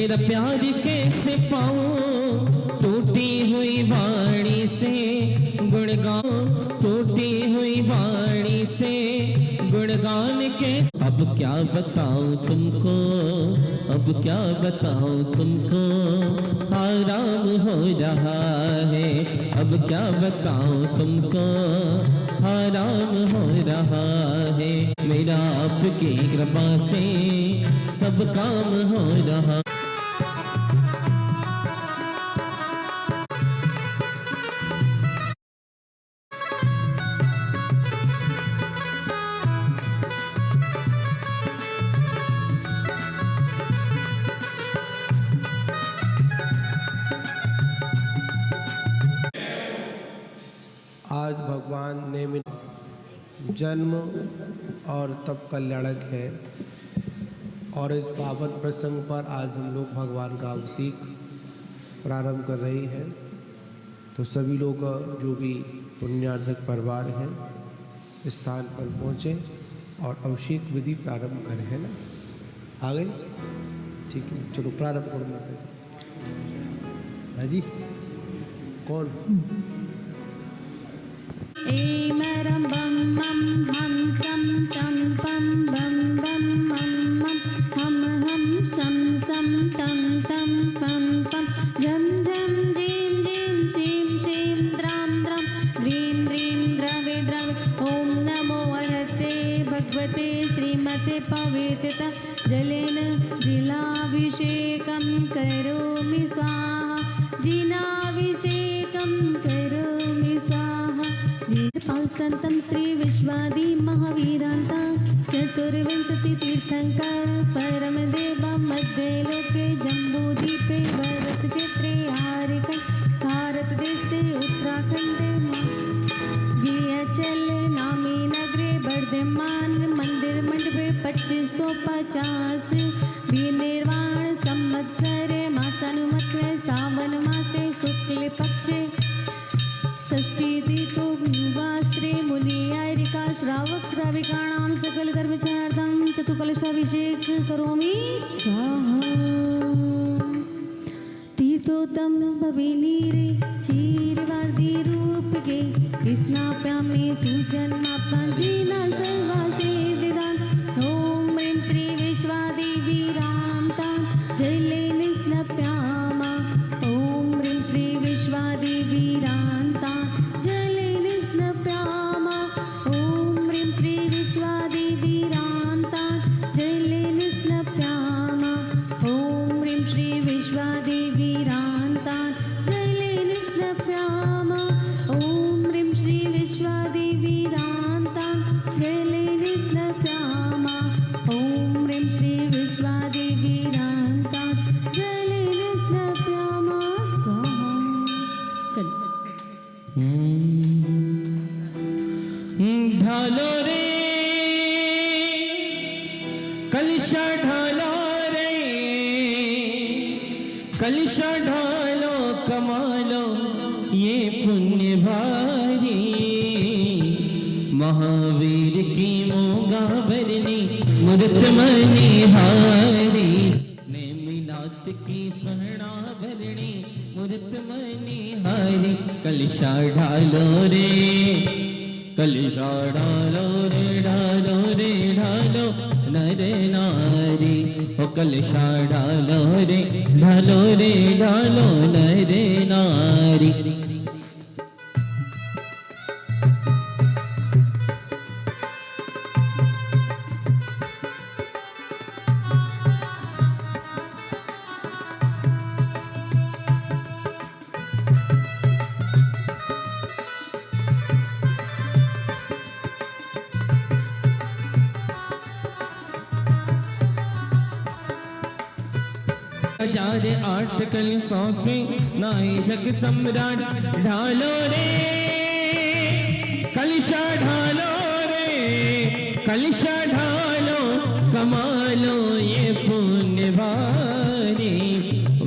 तेरा प्यार कैसे पाऊं, टूटी हुई वाणी से गुणगान, टूटी हुई वाणी से गुणगान कैसे। अब क्या बताऊं तुमको, अब क्या बताऊं तुमको, आराम हो रहा है। अब क्या बताऊं तुमको, आराम हो रहा है। मेरा आपकी कृपा से सब काम हो रहा। आज भगवान ने जन्म और तप कल्याणक है, और इस पावन प्रसंग पर आज हम लोग भगवान का अभिषेक प्रारंभ कर रहे हैं। तो सभी लोग जो भी पुण्यार्जक परिवार हैं स्थान पर पहुँचे और अभिषेक विधि प्रारंभ करें, है ना। आ गए, ठीक है, चलो प्रारंभ करो माता जी। हाँ जी, कौन? एमरं बम मम हम सम तम पम बम बम मम मम हम सम सम तम तम पम पम झम झम झीम झीम झीम झीम द्राम द्राम द्रीम द्रीम द्रवे द्रवे। ओम नमो वरते भगवते श्रीमते पवित्रता जलेन जिलाभिषेकं करोमि स्वाहा, जिनाभिषेकं करोमि स्वाहा। संतं श्री विश्वादि महावीरांता चतुर्विंशति तीर्थंकर परम देवा मध्य लोके जम्बूद्वीपे भरत क्षेत्रे हारिका भारत देशे उत्तराखंडे वियचल नामी नगरे वर्धमान मंदिर मंडपे 2550 विनिर्वाण संवत्सरे मासानुमत्वे सावन मासे शुक्ल पक्षे षष्ठी ऋतु वासरे मुनियारिका श्रावक श्राविकाणां सकल कर्मचार्थं चतुकलशाभिषेक करोमि स्वाहा। तीर्थोत्तम भवेनीरे चीरवार्दी रूपके कृष्णाप्यामे सुजन्माप्तांजिना सर्वासे दिदान। ओम ह्रीं श्री विश्वादेवीरान्तां जले निस्नप्यामा। ओम ह्रीं श्री विश्वादेवीरान्तां जले निस्नप्यामा। ओम ह्रीं श्री विश्वादेवीरान्तां जले निस्नप्यामा। ओम ह्रीं श्री विश्वादेवीरान्तां जले निस्नप्यामा। ओम ह्रीं श्री विश्वादेवीरान्तां जले निस्नप्यामा। ओम ह्रीं श्री विश्वादेवीरान्तां जले निस्नप्यामा स्वाहा। ढालो रे कलशा ढालो रे, कलशा ढालो कमालो ये पुण्य भारी। महावीर की मोगा भरनी मूर्त मनिहारी, नेमिनाथ की सहना भरनी मूर्त मनिहारी। कलशा ढालो रे, कलशा ढालो रे, ढालो रे ढालो नर नारी। ओ कलशा ढालो रे, ढालो रे ढालो नर नारी। हजार 8 कलशों से नाई जग सम्राट। ढालो रे कलशा ढालो रे, कलशा ढालो कमालो ये पुण्य भारी।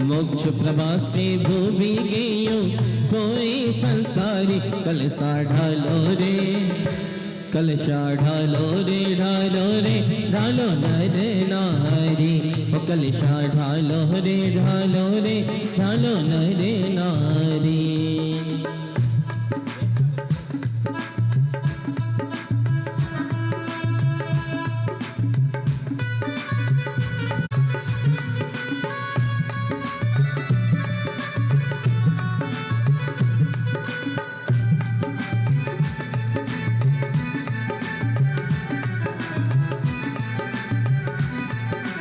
मोक्ष प्रभा से भूमि गयो कोई संसारी। कलशा ढालो रे, कलशा ढालो रे, ढालो रे ढालो नर नारी। ओ कलशा ढालो रे ढालो रे ढालो नरे नारी।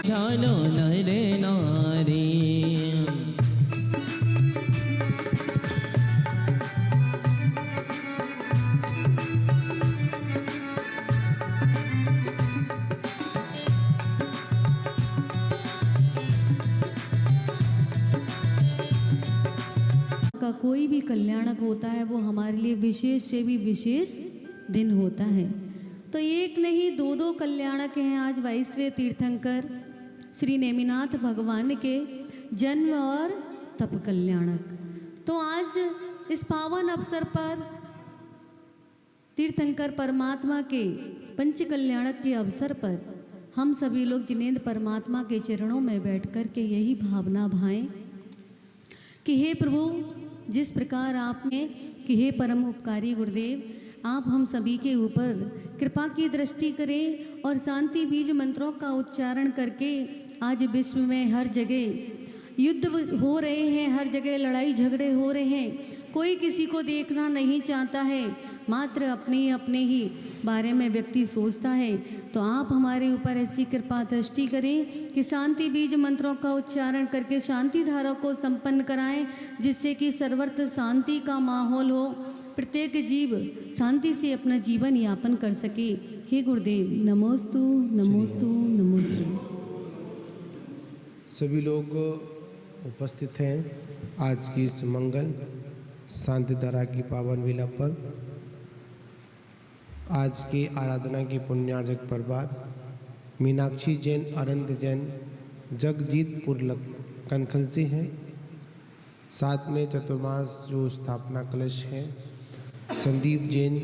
ढालो नरे नारी। का कोई भी कल्याणक होता है वो हमारे लिए विशेष से भी विशेष दिन होता है। तो एक नहीं दो दो कल्याणक हैं आज 22वें तीर्थंकर श्री नेमिनाथ भगवान के जन्म और तप कल्याणक। तो आज इस पावन अवसर पर तीर्थंकर परमात्मा के पंच कल्याणक के अवसर पर हम सभी लोग जिनेंद्र परमात्मा के चरणों में बैठ कर के यही भावना भाएं कि हे प्रभु, जिस प्रकार आपने कि हे परम उपकारी गुरुदेव, आप हम सभी के ऊपर कृपा की दृष्टि करें और शांति बीज मंत्रों का उच्चारण करके आज विश्व में हर जगह युद्ध हो रहे हैं, हर जगह लड़ाई झगड़े हो रहे हैं, कोई किसी को देखना नहीं चाहता है, मात्र अपने अपने ही बारे में व्यक्ति सोचता है। तो आप हमारे ऊपर ऐसी कृपा दृष्टि करें कि शांति बीज मंत्रों का उच्चारण करके शांति धारा को संपन्न कराएं, जिससे कि सर्वत्र शांति का माहौल हो, प्रत्येक जीव शांति से अपना जीवन यापन कर सके। हे गुरुदेव, नमोस्तु नमोस्तु नमोस्तु। सभी लोग उपस्थित हैं आज की इस मंगल शांति धारा की पावन विला पर। आज की आराधना की पुण्यार्जक परिवार मीनाक्षी जैन, अरंत जैन, जगजीतपुर कनखल से हैं। साथ में चतुर्मास जो स्थापना कलश है संदीप जैन,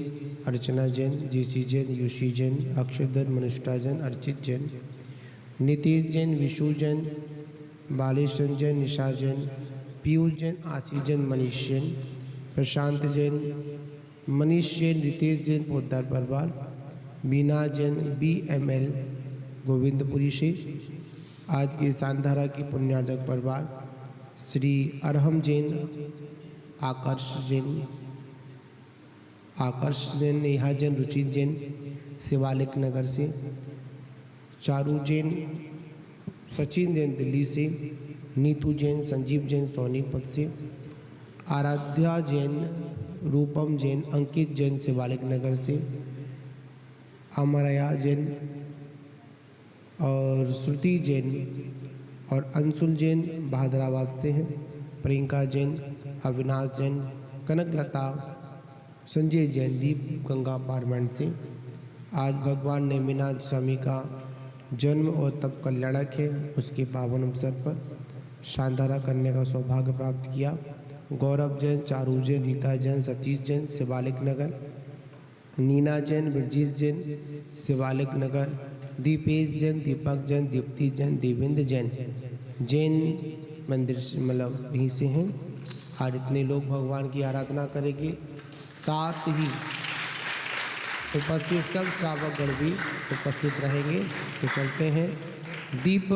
अर्चना जैन, जेसी जैन, युषी जैन, अक्षरधन, मनुष्टा जैन, अर्चित जैन, नीतीश जैन, विशु जैन, बालेश्वर जैन, निशा जैन, पीयूष जैन, आशीष जैन, मनीष जैन, प्रशांत जैन, मनीष जैन, रितेश जैन, पोद्दार परिवार, बीना जैन, BML गोविंदपुरी से। आज की शांतिधारा की पुण्यार्जक परिवार श्री अरहम जैन, आकर्ष जैन, नेहा जैन, रुचित जैन, शिवालिक नगर से, चारू जैन, सचिन जैन दिल्ली से, नीतू जैन, संजीव जैन सोनीपत से, आराध्या जैन, रूपम जैन, अंकित जैन शिवालिक नगर से, अमरया जैन और श्रुति जैन और अंशुल जैन बहादुराबाद से हैं, प्रियंका जैन, अविनाश जैन, कनकलता, संजय जैन, दीप गंगा अपार्टमेंट से। आज भगवान नेमिनाथ स्वामी का जन्म और तप कल्याणक है, उसके पावन अवसर पर शांतिधारा करने का सौभाग्य प्राप्त किया। गौरव जैन, चारू जैन, रीता जैन, सतीश जैन शिवालिक नगर, नीना जैन, बिरजीत जैन शिवालिक नगर, दीपेश जैन, दीपक जैन, दीप्ति जैन, देवेंद्र जैन, जैन मंदिर से मतलब यहीं से हैं। आज इतने लोग भगवान की आराधना करेंगे, साथ ही उपस्थित सब श्रावकगण भी उपस्थित रहेंगे। तो चलते हैं दीप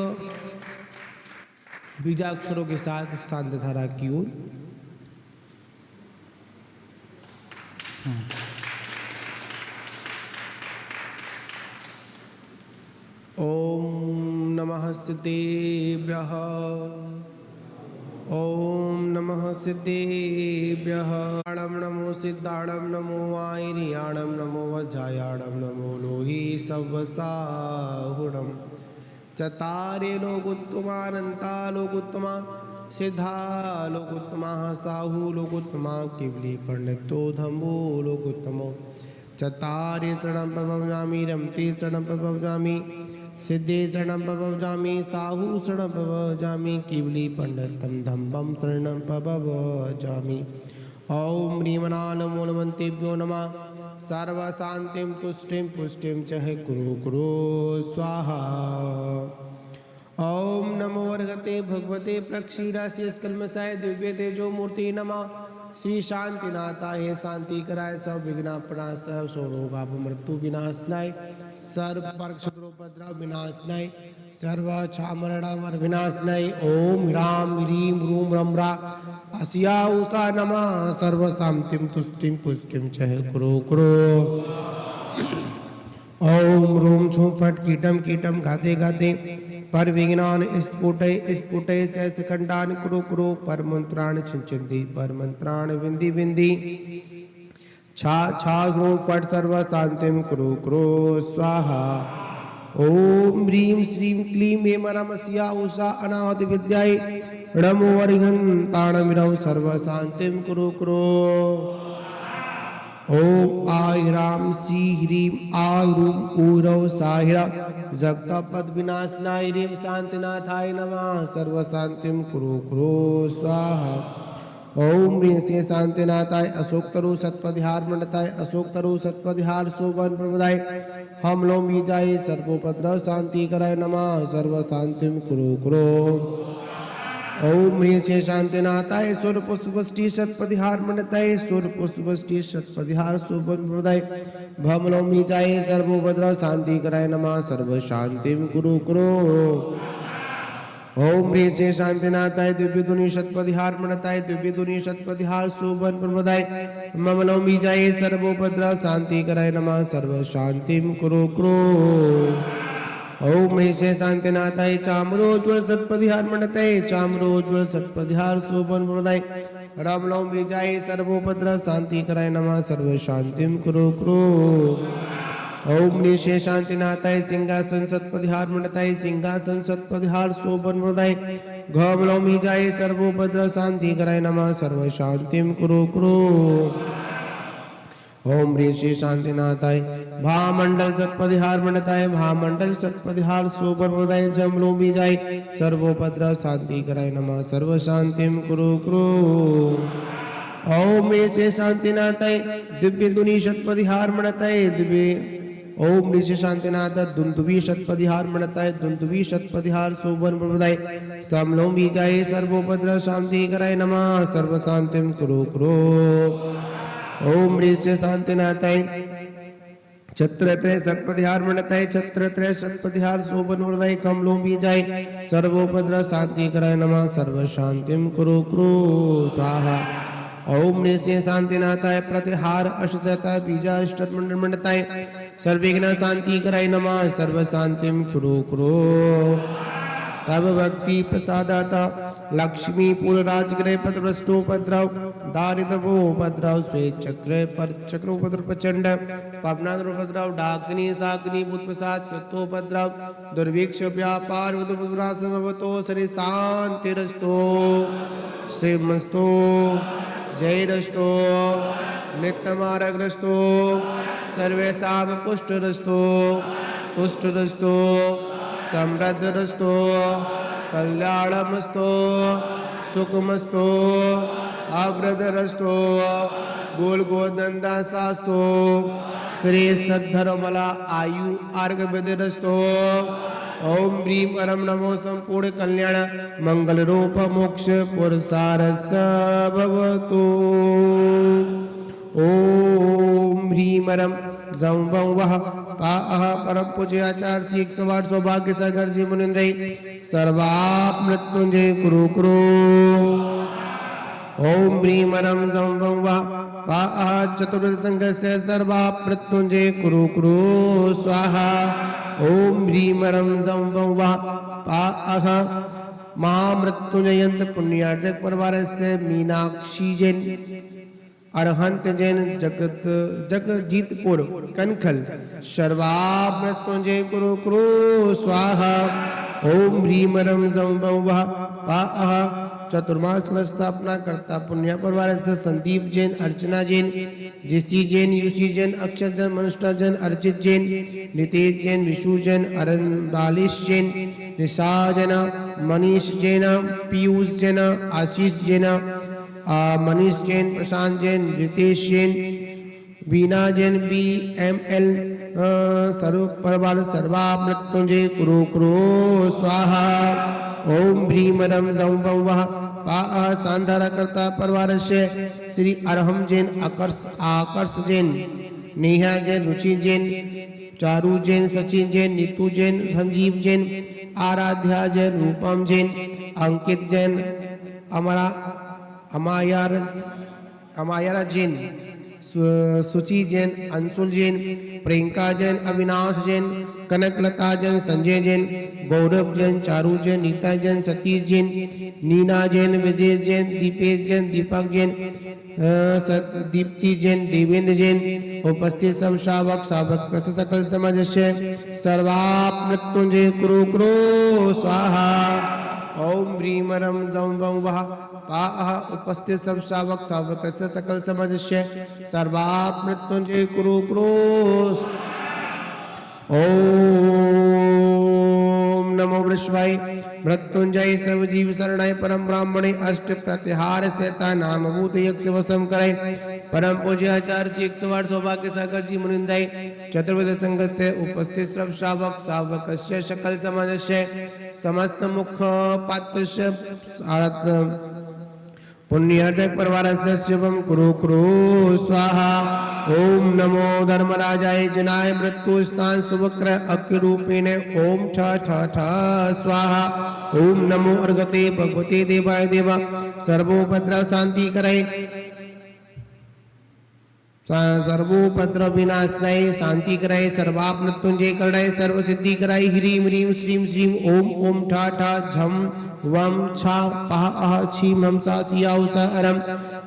बीजाक्षरों के साथ शांतिधारा की ओर। ओम नमः सिद्धेभ्यः, ओम नमः सिद्धेभ्यः। नमो सिद्धाणं, नमो वायरियाणं, नमो वज्रायाणं, नमो लोहि सवसाहुणं। चतारे लोकोत्तमानन्ता लोकोत्तमा, सिद्धा लोकोत्तमा, साहू लोकोत्तमा, केवली पंडितो धम्मो लोकोत्तमो। चतारे शरणं प्रभवामि, रमते शरणं प्रभवामि, सिद्धे शरणं प्रभवामि, साहू शरणं प्रभवामि, केवली पंडितं धम्मं शरणं प्रभवामि। ओम ह्रीमनानमोलमन्तेभ्यो नमः। सर्वशान्तिं तुष्टिं पुष्टिं च कुरु कुरु स्वाहा। ओम नमो वर्गते भगवते प्रक्षीणाशीस्कलमसाय दिव्य तेजो मूर्ति नमः। श्री शांतिनाथाय शांति कराय सब विघ्नापनाय सर्व स्वरोगाप मृत्यु विनाशनाय सर्व परक्षद्रोपद्रव विनाशनाय सर्व छामरणावर विनाशनाय ओम राम ह्रीम रूम रम रा असिया उषा नमः सर्व शांतिम तुष्टिम पुष्टिम च कुरु कुरु। ओम रूम छू फट कीटम कीटम गाते गाते पर विज्ञान स्फुटय स्फुटय सहस्रखंडान कुरु कुरु पर मंत्राण छिंचन्ति पर मंत्राण विंदी विंदी छा छा ग्रूम फट सर्व शांतिम कुरु कुरु स्वाहा। ओम ह्रीम श्रीम क्लीम हेम रमस्या उषा अनाहत विद्याय णमो वरिहं ताणमिरौ सर्व शांतिम कुरु कुरु। ओम आय राम सी ह्रीम आय रूम ऊरव साहिरा जगतपद विनाशनाय ह्रीम शांतिनाथाय नमः सर्व शांतिम कुरु कुरु स्वाहा। ओम ह्रीं से शांतिनाथाय अशोक तरु सत्पदिहार मंडताय अशोक तरु सत्पदिहार शोभन प्रबदाय हम लोम बीजाय सर्वोपद्रव शांति कराय नमः सर्व शांतिम कुरु कुरु। ओम ह्रीं से शांतिनाथाय सूर्य पुष्पष्टि सत्पदिहार मंडताय सूर्य पुष्पष्टि सत्पदिहार शोभन प्रबदाय भमलोम बीजाय सर्वोपद्रव शांति कराय नमः सर्व शांतिम कुरु कुरु। ओम ह्रीं से शांतिनाथाय दिव्य दुनि शतपदिहार मंडताय दिव्य दुनि शतपदिहार शोभन प्रबदाय ममलोम बीजाय सर्वोपद्रव शांति कराय नमः सर्व शांतिम कुरु कुरु। ओम ह्रीं से शांतिनाथाय चामरोज्वल सत्पदिहार मंडताय चामरोज्वल सत्पदिहार शोभन प्रबदाय रामलोम बीजाय सर्वोपद्रव शांति कराय नमः सर्व शांतिम कुरु कुरु। ओम ह्रीं से शांतिनाथाय सिंहासन सत्पदिहार मंडताय सिंहासन सत्पदिहार शोभन प्रबदाय घमलोम बीजाय सर्वोपद्रव शांति कराय नमः सर्व शांतिम कुरु कुरु। ओम ह्रीं से शांतिनाथाय भामंडल सत्पदिहार मंडताय भामंडल सत्पदिहार शोभन प्रबदाय जमलोम बीजाय सर्वोपद्रव शांति कराय नमः सर्व शांतिम कुरु कुरु। ओम ह्रीं से शांतिनाथाय दिव्य दुनि शतपदिहार मंडताय दिव्य ओम ह्रीं से शांतिनाथ दुंदुभि शतपदिहार मंडताय दुंदुभि शतपदिहार शोभन प्रबदाय समलोम बीजाय सर्वोपद्रव शांति कराय नमः सर्व शांतिम कुरु कुरु। ओम ह्रीं से शांतिनाथाय छत्रत्रय सत्पदिहार मंडताय छत्रत्रय सत्पदिहार शोभन प्रबदाय कमलोम बीजाय सर्वोपद्रव शांति कराय नमः सर्व शांतिम कुरु कुरु स्वाहा। ओम ह्रीं से शांतिनाथाय प्रतिहार अष्टशत बीजाष्टक मंडताय सर्वविघ्न शांति कराय नमः सर्व शांतिम कुरु कुरु। तब भक्ति प्रसादाता लक्ष्मी पूर्णराजग्रह पदभ्रष्टोपद्रव दारिद्र्योपद्रव स्वे चक्र पर चक्रोपद्रव प्रचंड पवनाद्रोपद्रव डाकिनी साकिनी भूत प्रसाद कृतोपद्रव दुर्भिक्ष व्यापार विदुपद्रासमवतो श्री शांतिरस्तो श्रीमस्तो जयरस्तो नित्यमार्गरस्तो सर्वेषां पुष्टरस्तो तुष्टरस्तो समृद्धरस्तो कल्याणमस्तो सुखमस्तो अवृद्धरस्तो गोल गोदंदासास्तो श्री सद्धर्मला आयु आर्ग विदरस्तो। ओम ह्रीं परम नमो संपूर्ण कल्याण मंगल रूप मोक्ष पुरुषारस भवतु। ओम ह्रीं परम जं वं वः पाः परम पूज्य आचार्य श्री 108 सौभाग्य सागर जी मुनिंद्र सर्वाप मृत्युंजय कुरु कुरु। ओम ह्रीं परम जं वं वः पाः चतुर्थ संघस्य सर्वाप मृत्युंजय कुरु कुरु स्वाहा। ओम ह्रीं परम जं वं वः पाः महामृत्युंजयंत पुण्यार्जक परिवारस्य मीनाक्षी जैन अरहंत जैन जगत जगजीतपुर कनखल सर्वाप मृत्युंजय कुरु कुरु स्वाहा। ओम ह्रीं परम जं वं वः पाः चतुर्मास स्थापना करता पुण्य परिवार से संदीप जैन अर्चना जैन जिसी जैन यूसी जैन अक्षर जैन मनुष्टा जैन अर्चित जैन नितेश जैन विशु जैन अरंदालिश जैन निशा जैन मनीष जैन पीयूष जैन आशीष जैन मनीष जैन प्रशांत जैन रितेश जैन बीना जैन BML स्वरूप परिवार सर्वा मृत्युंजय कुरु कुरु स्वाहा। ओम भ्रीम रम जम वम वह पा सांधारा करता परिवार से श्री अरहम जैन आकर्ष जैन नेहा जैन रुचि जैन चारू जैन सचिन जैन नीतू जैन संजीव जैन आराध्या जैन रूपम जैन अंकित जैन अमायारा जैन सुचि जैन अंशुल जैन प्रियंका जैन अविनाश जैन कनकलता जैन संजय जैन गौरव जैन चारू जैन नीता जैन सतीश जैन नीना जैन विजय जैन दीपेश जैन दीपक जैन दीप्ति जैन देवेंद्र जैन उपस्थित सब श्रावक सकल समाज से सर्वा मृत्युंजय कुरु कुरु स्वाहा। ओम ह्रीम रम जम वम वह पाह उपस्थित सब श्रावक सकल समाज से सर्वा मृत्युंजय कुरु कुरु। ओम नमो वृषभाय मृत्युंजय सर्वजीव शरणाय परम ब्राह्मणे अष्ट प्रत्याहार सेता नाम भूत यक्ष वसम कराय परम पूज्य आचार्य श्री 108 सौभाग्य सागर जी मुनिंदाय चतुर्वेद संघ से उपस्थित सब श्रावक सकल समाज से समस्त मुख पात्र पुण्यार्जक परिवार से शुभम कुरु कुरु स्वाहा। ओम नमो धर्मराजाय जनाय मृत्यु स्थान शुभक्र अक्ष रूपेण ओम ठ ठ ठ स्वाहा। ओम नमो अर्घते भगवते देवाय देवा सर्वोपद्र शांति कराय सर्वोपद्र विनाशनाय शांति कराय सर्वाप मृत्युंजय करणाय सर्व सिद्धि कराय ह्रीम ह्रीम श्रीम श्रीम ओम ओम ठ ठ झम वम छा पह अह छीम हम सा सियाउ सा अरम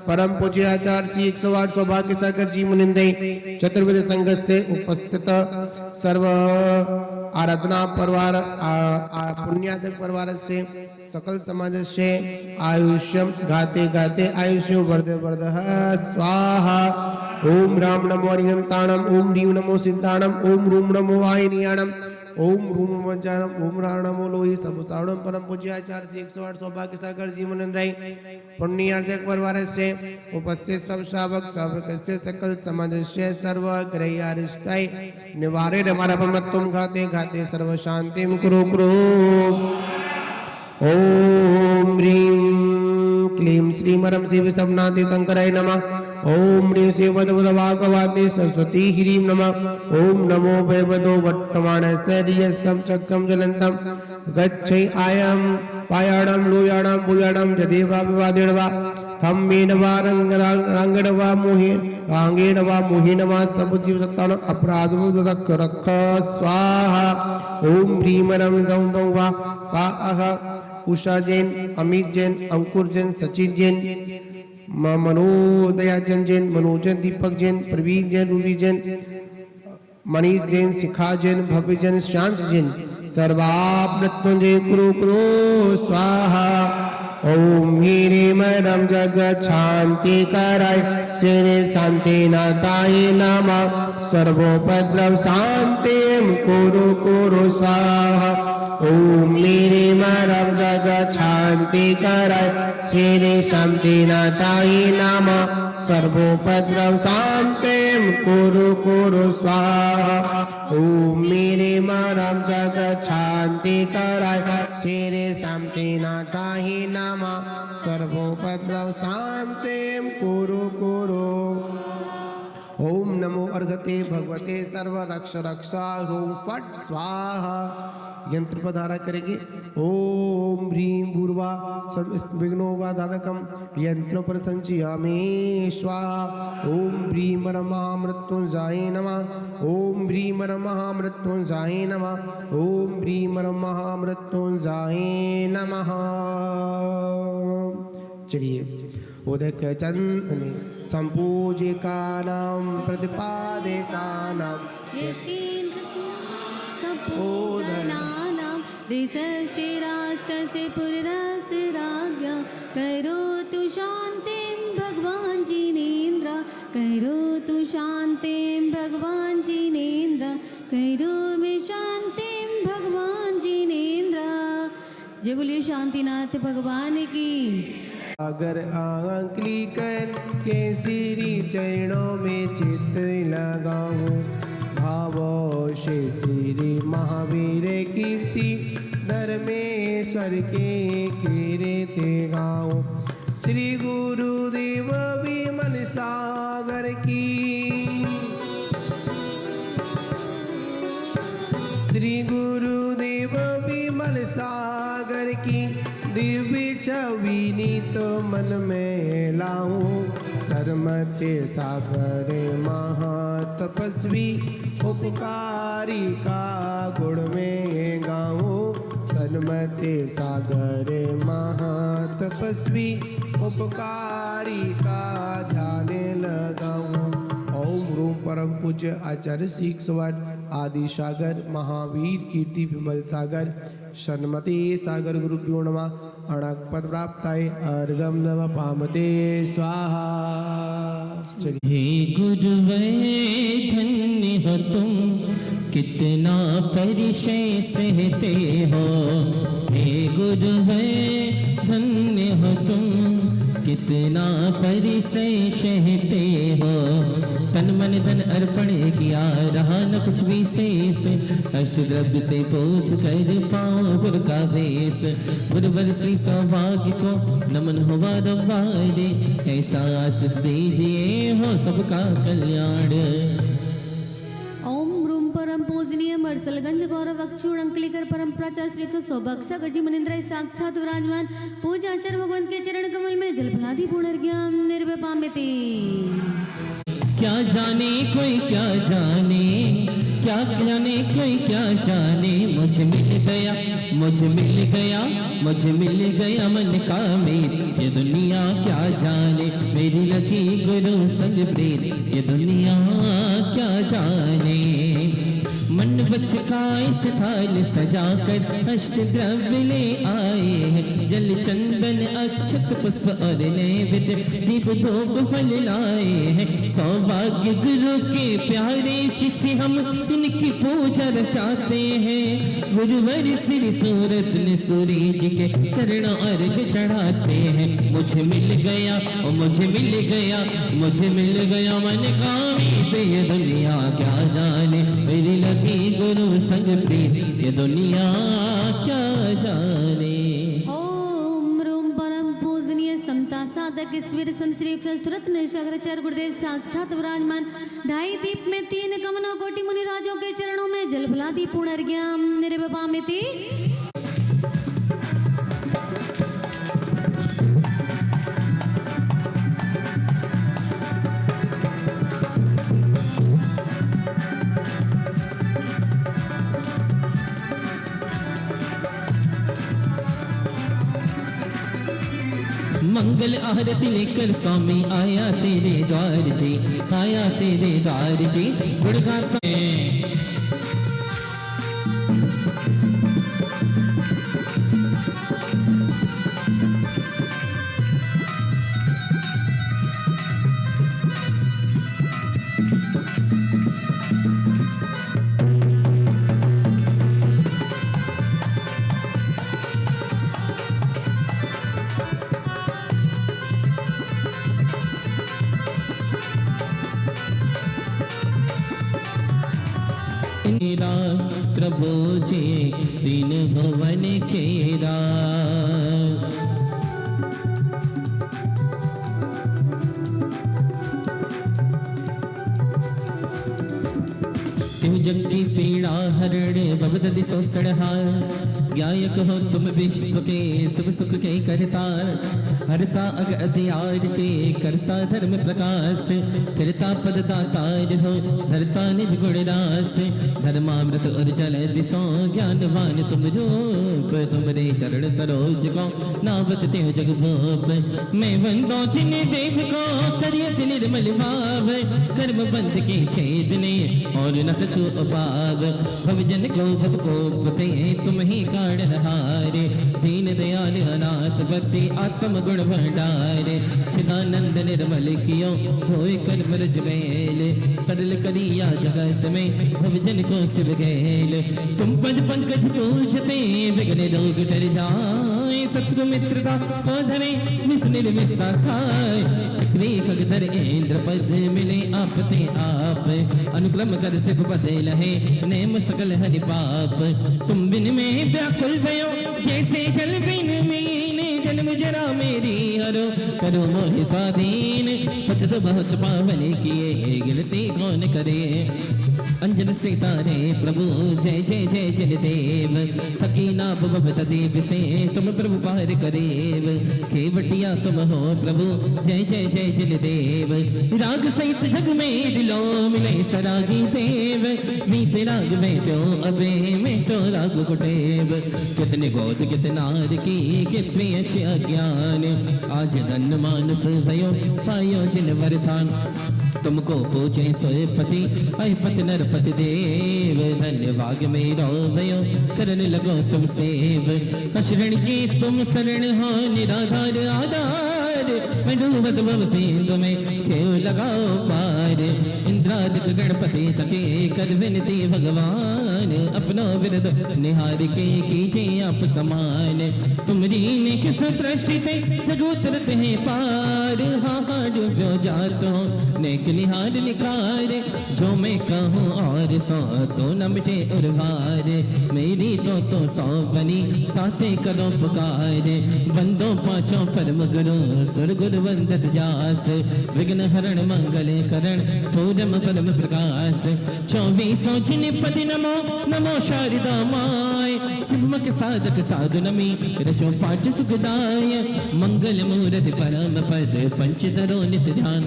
परम पूज्य आचार्य श्री 108 सौभाग्य सागर जी मुनिंदे चतुर्वेद संघ से उपस्थित सर्व आराधना परिवार पुण्याजक परिवार से सकल समाज से आयुष्यम गाते गाते आयुष्य वर्धे वर्ध स्वाहा। ओम राम नमो अरिहंताणम ओम ह्रीम नमो सिद्धाणम ओम रूम नमो आयनियाणम ओम रूम वज्जानम ओम राणमो लोहि सबुसावणम परम पूज्य आचार्य श्री 108 सौभाग्य सागर जी मुनिंद्राय पुण्यार्जक परिवार से उपस्थित सब श्रावक से सकल समाज से सर्व ग्रह्यारिष्टाय निवारे हमारा परमत्तम घाते घाते सर्व शांतिम कुरु कुरु। ओम ह्रीं क्लीं श्रीमरं शिव सबनाति तंकराय नमः। ओम ह्रीं शिवदवदवागवादे सरस्वती ह्रीं नमः। ओम नमो भयवदो वर्तमानस्य चक्रम जलंतम गच्छै आयं पायाणं लोयाणं भूयाणं जदेवा विवादेणवा थम्मेन वा रंगेण वा रांगेण वा मोहेन वा सब जीव सत्तान अपराधो रख रख स्वाहा। ओम ह्रीं रं जं वं वा पाह उषा जैन अमित जैन अंकुर जैन सचिन जैन मनोदया जैन मनोजन दीपक जैन प्रवीण जैन रूबी जैन मनीष जैन शिखा जैन भव्य जैन शांत जैन सर्वाप मृत्युंजय कुरु कुरु स्वाहा। ओम ह्रीं रं जगत शांति कराय श्री शांति नाथाय नमः सर्वोपद्रव शांतिं कुरु कुरु स्वाहा। ओम ह्रीं रं जगत शांति कराय श्री शांति नाथाय नमः सर्वोपद्रव शांतिं कुरु कुरु स्वाहा। ओम ह्रीं रं जगत शांति कराय श्री शांति नाथाय नमः सर्वोपद्रव शांतिं कुरु कुरु। ओम नमो अर्घते भगवते सर्व रक्ष रक्षा ओम फट स्वाहा। यंत्र पर धारा करेंगे ओम ह्रीं भूर्वा विघ्नोपाधारकम यंत्र पर संचयामि स्वाहा। ओम ह्रीं महामृत्युंजय नमः। ओम ह्रीं महामृत्युंजय नमः। ओम ह्रीं महामृत्युंजय नमः। चलिए उदक चंद संपूजिकानां प्रतिपादिकानां यतीन्द्रस्मोदनानां द्विषष्टिराष्टस्य पुरस्य राज्ञा करोतु शान्तिं भगवान् जिनेन्द्र करोतु शान्तिं भगवान् जिनेन्द्र करोमि शान्तिं भगवान् जिनेन्द्र। जय बोलिए शांतिनाथ भगवान की। अगर आंखली कर के श्री चरणों में चित चित्त लगाऊं। भावो से श्री महावीर कीर्ति धर्मेश्वर के कीर्ति गाऊं। श्री गुरुदेव विमल सागर की, श्री गुरुदेव विमल सागर की दिव्य छवि तो मन में लाऊं। सरमते सागर महातपस्वी उपकारी का गुण में गाऊं। सरमते सागर महातपस्वी उपकारी का ध्यान लगाऊं। ओम रूम परम पूज्य आचार्य श्री स्वर्ण आदि सागर महावीर कीर्ति विमल सागर सन्मति सागर गुरुभ्यो नमः। अणक पद प्राप्ताय अर्घम नमः पामते स्वाहा। हे गुरुवे धन्य हो तुम, कितना परिचय सहते हो। हे गुरुवे धन्य हो तुम, कितना परिचय सहते हो। तन मन धन अर्पण किया रहा न कुछ भी शेष। अष्ट द्रव्य से पूछ कर पाओ गुरु का देश। गुरुवर श्री सौभाग्य को नमन हो बारंबार। ऐसा आशीष दीजिए हो सबका कल्याण। ओम रूम परम पूजनीय मरसलगंज गौरव अक्षुण अंकलीकर परम प्राचार्य श्री सौभाग्य सागर जी मनिंद्र साक्षात विराजमान पूजाचार्य भगवंत के चरण कमल में जल फलादि पुनर्ज्ञान निर्विपाम्यते। क्या जाने कोई क्या जाने, क्या जाने कोई क्या जाने। मुझे मिल गया, मुझे मिल गया, मुझे मिल गया मन का मेल। ये दुनिया क्या जाने मेरी लगी गुरु संग प्रेम। ये दुनिया क्या जाने। मन बचकाए से थाल सजाकर अष्ट द्रव्य ले आए हैं। जल चंदन अक्षत पुष्प और नैवेद्य दीप धूप फल लाए हैं। सौभाग्य गुरु के प्यारे शिष्य हम इनकी पूजा रचाते हैं। गुरुवर श्री सूरत ने सूरी जी के चरणों अर्घ चढ़ाते हैं। मुझे मिल गया, ओ मुझे मिल गया, मुझे मिल गया मन का मीत। ये दुनिया क्या जाने मेरी लगी गुरु संग प्रीत। ये दुनिया क्या जाने। ओम रूम परम पूजनीय समता साधक स्थिर संत श्री सुरत शंकराचार्य गुरुदेव साक्षात विराजमान। ढाई दीप में 3 कमनों कोटि मुनि राजों के चरणों में जल फलादि पुनर्ज्ञान निर्विपाम्यते। मंगल आरती लेकर स्वामी आया तेरे द्वार जी, आया तेरे द्वार जी। गुणगान प्रभु जी दीन भवन खेरा। शिव जग की पीड़ा हरण भवदति सो सड़हार। ज्ञायक हो तुम विश्व के सब सुख के करतार। हरता अग अध्यार के करता धर्म प्रकाश। करता पद दातार हो धरता निज गुण रास। धर्मामृत और जल दिशो ज्ञानवान तुम रूप। तुमरे चरण सरोज को नावत ते जग भोप। मैं बंदो जिन्हें देव को करियत निर्मल भाव। कर्म बंध के छेदने और न कछु उपाव। भवजन को भव को पते तुम ही कारण हारे। दीन दयाल अनाथ भक्ति आत्म गुण भंडारे। चिदानंद निर्मल कियो होय कर मरज मेल। सरल करिया जगत में भवजन को शिव गेल। तुम पद पंकज पूजते विघ्न रोग टर जाए। शत्रु मित्रता को धरे विष निर्विस्ता खाए चक्री खगधर इंद्र पद मिले आपते आप अनुक्रम कर सिख पदे लहे नेम सकल हरि पाप तुम बिन में व्याकुल भयो जैसे जल बिन मीने जन्म जरा मेरी हरो करो मोहि स्वाधीन पतित बहुत पावन किए गिनती कौन करे अंजन सितारे प्रभु जय जय जय जय देव थकी ना भव देव से तुम प्रभु पार करेव केवटिया तुम हो प्रभु जय जय जय जय देव राग सहित जग में दिलो मिले सरागी देव मीते राग में तो अबे में तो राग कुटेव कितने गोद कितनार की कितने अच्छे अज्ञान आज धन मानुष भयो पायो जिन वरदान तुमको पूजे सोए पति पति नरपति देव धन्य भाग में रो भयो करने लगो तुम सेव अशरण की तुम शरण हो निराधार आधार मैं डूबत भव सिंधु में खेव लगाओ पार इंद्रादिक गणपति तके कर विनती भगवान अपना विरद निहार के कीजिए आप समान तुमरी ने किस दृष्टि से जग उतरते हैं पार हाँ डूबो जातो नेक निहार निखार जो मैं कहूँ और सौ तो न मिटे उर्वार मेरी तो सौ बनी ताते करो पुकार बंदो पाँचों परम गुरु सुर गुरु वंदत जास विघ्न हरण मंगल करण पूरम परम प्रकाश 2400 जिन पति नमो नमो शारदा माय सिमक साधक साधु नमी रचो पाठ सुखदाय मंगल मूर्ति परम पद पंचतरो नित्य ध्यान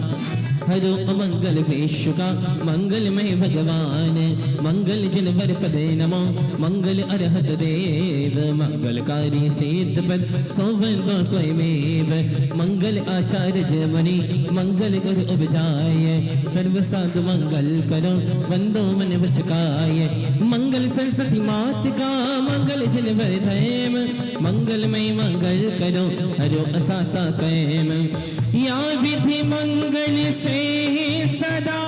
हरो अमंगल विश्व का मंगलमय भगवान मंगल जिन वर पदे नमो मंगल अरहत देव मंगलकारी सिद्ध पद सौवंदो स्वयमेव मंगल आचार्य जमनी मंगल गुरु उपजाय सर्व साधु मंगल करो वंदो मन वचकाय मंगल सरस्वती मात का मंगल जिन वर धैम मंगलमय मंगल करो हरो असासा कैम या विधि मंगल से सदा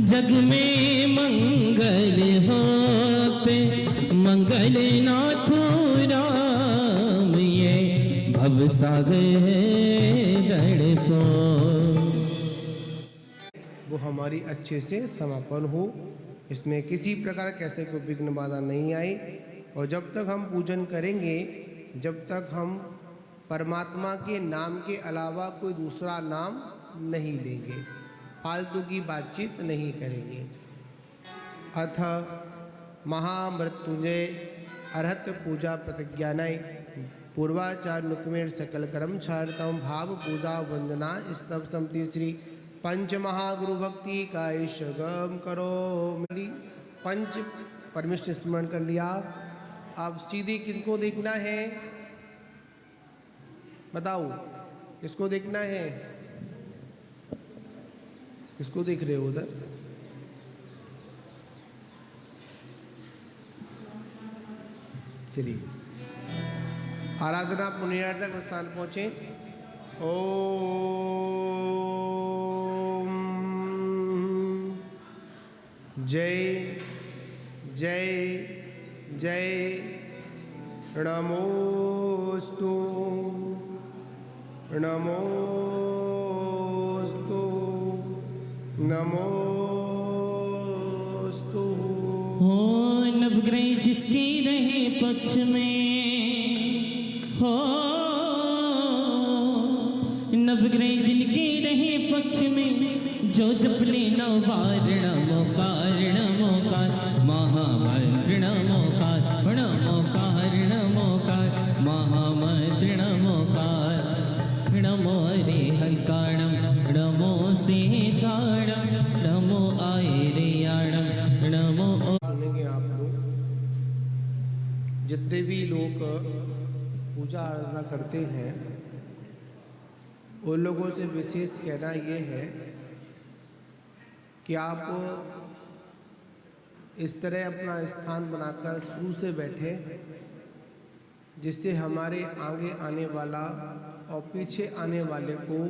जग में मंगल होते मंगल नाथ राम ये भव सागर गणपो वो हमारी अच्छे से समापन हो, इसमें किसी प्रकार कैसे कोई विघ्न बाधा नहीं आए। और जब तक हम पूजन करेंगे, जब तक हम परमात्मा के नाम के अलावा कोई दूसरा नाम नहीं लेंगे, फालतू की बातचीत नहीं करेंगे। अथ महामृत्युंजय अर्हत पूजा प्रतिज्ञानाय पूर्वाचार नुकमेर सकल कर्म छारतम भाव पूजा वंदना स्तव समति श्री पंच महागुरु भक्ति का गम करो। पंच परमेश्वर स्मरण कर लिया। अब सीधे किनको देखना है बताओ, किसको देखना है? किसको देख रहे हो उधर? चलिए आराधना पुण्यार्थक स्थान पहुंचे। ओम जय जय जय नमोस्तु नमोस्तु नमोस्तु। हो नवग्रह जिसके रहे पक्ष में, हो नवग्रह जिनके रहे पक्ष में, जो जपले नवार नमोकार नमोकार महामंत्र नमोकार नमोकार नमोकार महामंत्र नमोकार नमो रे हंकाणम नमो सीताणम नमो आयरेयाणम नमो। सुनेंगे आप लोग, जितने भी लोग पूजा आराधना करते हैं उन लोगों से विशेष कहना ये है कि आप इस तरह अपना स्थान बनाकर शुरू से बैठे, जिससे हमारे आगे आने वाला और पीछे आने वाले को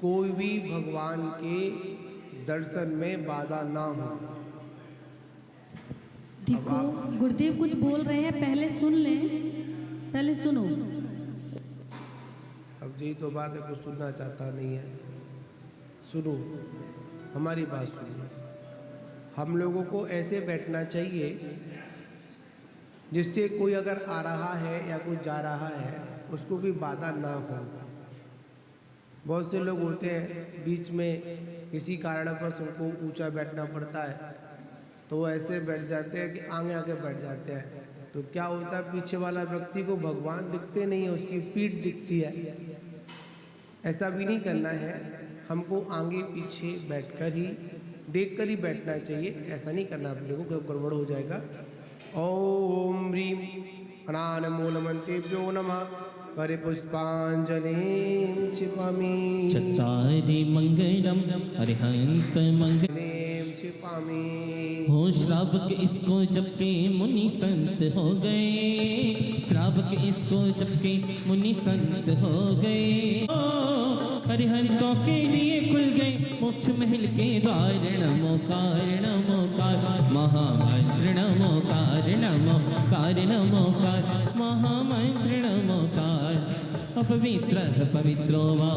कोई भी भगवान के दर्शन में बाधा ना हो। देखो गुरुदेव कुछ बोल रहे हैं, पहले सुन लें। पहले सुनो। अब यही तो बात है, कुछ सुनना चाहता नहीं है। सुनो, हमारी बात सुनो। हम लोगों को ऐसे बैठना चाहिए जिससे कोई अगर आ रहा है या कोई जा रहा है उसको भी बाधा ना हो। बहुत से लोग होते हैं बीच में किसी कारणवश उनको ऊंचा बैठना पड़ता है तो वो ऐसे बैठ जाते हैं कि आगे आगे बैठ जाते हैं। तो क्या होता है, पीछे वाला व्यक्ति को भगवान दिखते नहीं है, उसकी पीठ दिखती है। ऐसा भी नहीं करना है, हमको आगे पीछे बैठकर ही देखकर ही बैठना चाहिए। ऐसा नहीं करना आप लोगों को, गड़बड़ हो जाएगा। ओम ह्रीं अनानमूलमन्त्रेभ्यो नमः परिपुष्पाञ्जलिं क्षिपामि। चचारि मंगलम अरिहंत मंगल क्षिपामि। हो श्रावक इसको जबकि मुनि संत हो गए, श्रावक इसको जबकि मुनि संत हो गए। हरिहंतों के लिए खुल गए मोक्ष महल के द्वार। नमोकार नमोकार महामंत्र नमोकार नमोकार नमोकार महामंत्र नमोकार। अपवित्र पवित्रो वा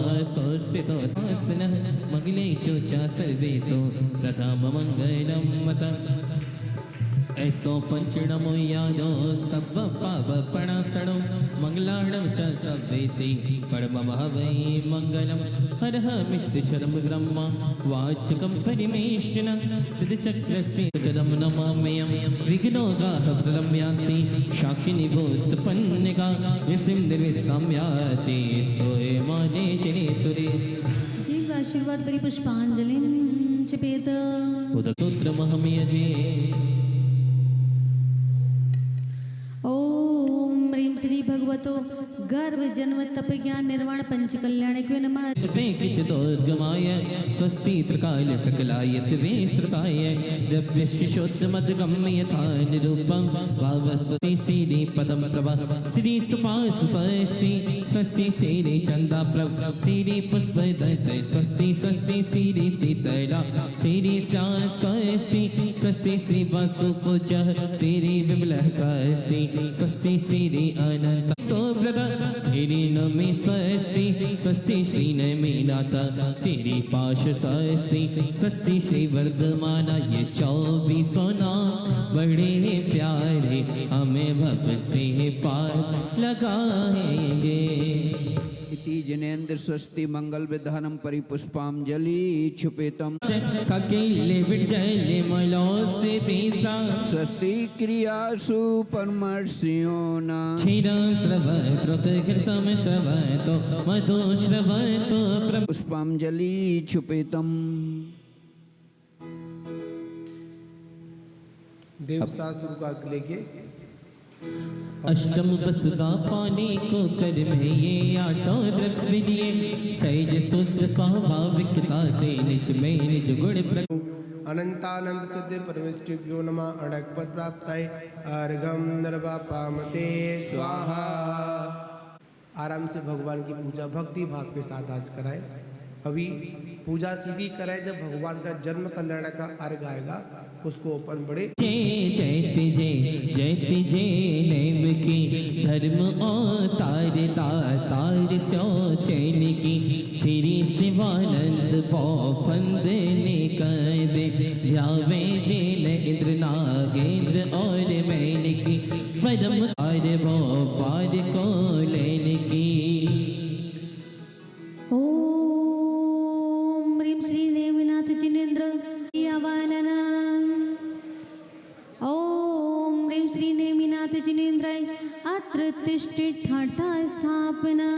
स्थितो आसनः मंगले चोचा सर्वेषु प्रथम मंगलम मतम्। ऐसो पंचणमो यादो सब पावपणासणो मंगलाणं च सव्वेसि परमं वै मंगलम। हरः मित्तचरं ब्रह्म वाचकं परिमेष्टिनं सिद्धचक्रस्य गदं नमाम्यहं। विघ्नोगाः प्रलम्ब्यान्ति शाकिनीभूतपन्निका यस्मिन् निर्विस्तां याति स्तोयमाने जनेसुरे। दीर्घ आशीर्वाद परिपुष्पांजलिं क्षिपेत। उदकसूत्रमहं यजे। ओम ह्रीं श्री भगवतो गर्भ जन्म तप ज्ञान निर्वाण पंच कल्याणिके नमः। किचिदोद्गमाय स्वस्ति त्रिकाल सकलायत विस्तृताय द्रव्यशिशोत्तमद्गम्य यथा निरूपं भावस्वति श्री पदं प्रभ श्री सुपास स्वस्ति स्वस्ति श्री चंदा प्रभ श्री पुष्पदत्त स्वस्ति स्वस्ति श्री शीतला श्री श्राव स्वस्ति स्वस्ति श्री वासुपूज्य श्री विमलः स्वस्ति स्वस्ति श्री अनंत सोब्रत श्री नमे स्वस्ति स्वस्ति श्री नमीनाथ श्री पाश स्वस्ति स्वस्ति श्री वर्धमान। ये 24 नाम बड़े प्यारे हमें भव से पार लगाएंगे। इति जनेन्द्र स्वस्ति मंगल विधानम परिपुष्पांजलि क्षुपेतम। सकेले विजय मलो से पेशा स्वस्ति क्रियासु परमर्षियो न क्षीरं श्रवत्रोत कृतम श्रवतो मधु श्रवतो पुष्पांजलि क्षुपेतम। देवशास्त्र का लेके अष्टम बसगा पाने को कर में ये आठों द्रव्य दिए सहज शुद्ध स्वाभाविकता से निज में निज गुण अनंतानंद सिद्ध परमेष्टिभ्यो नमः। अणकपद प्राप्ताय अर्घम नरवापामते स्वाहा। आराम से भगवान की पूजा भक्ति भाव के साथ आज कराएं। अभी पूजा सीधी कराएं, जब भगवान का जन्म कल्याण का अर्घ आएगा उसको अपन बड़े जय जयति जय नेम की धर्म अवतार दातार स्यो चैन की श्री शिवानंद पौफंदने कर दे ध्यावे जेल इंद्र नागेंद्र और मैन की परम आर भो पार को लेने की। ओम ह्रीं श्री नेमिनाथ जिनेन्द्र आवाहनम। ओम ह्रीं श्री नेमिनाथ जिनेन्द्राय अत्र तिष्ठिठाठा स्थापना।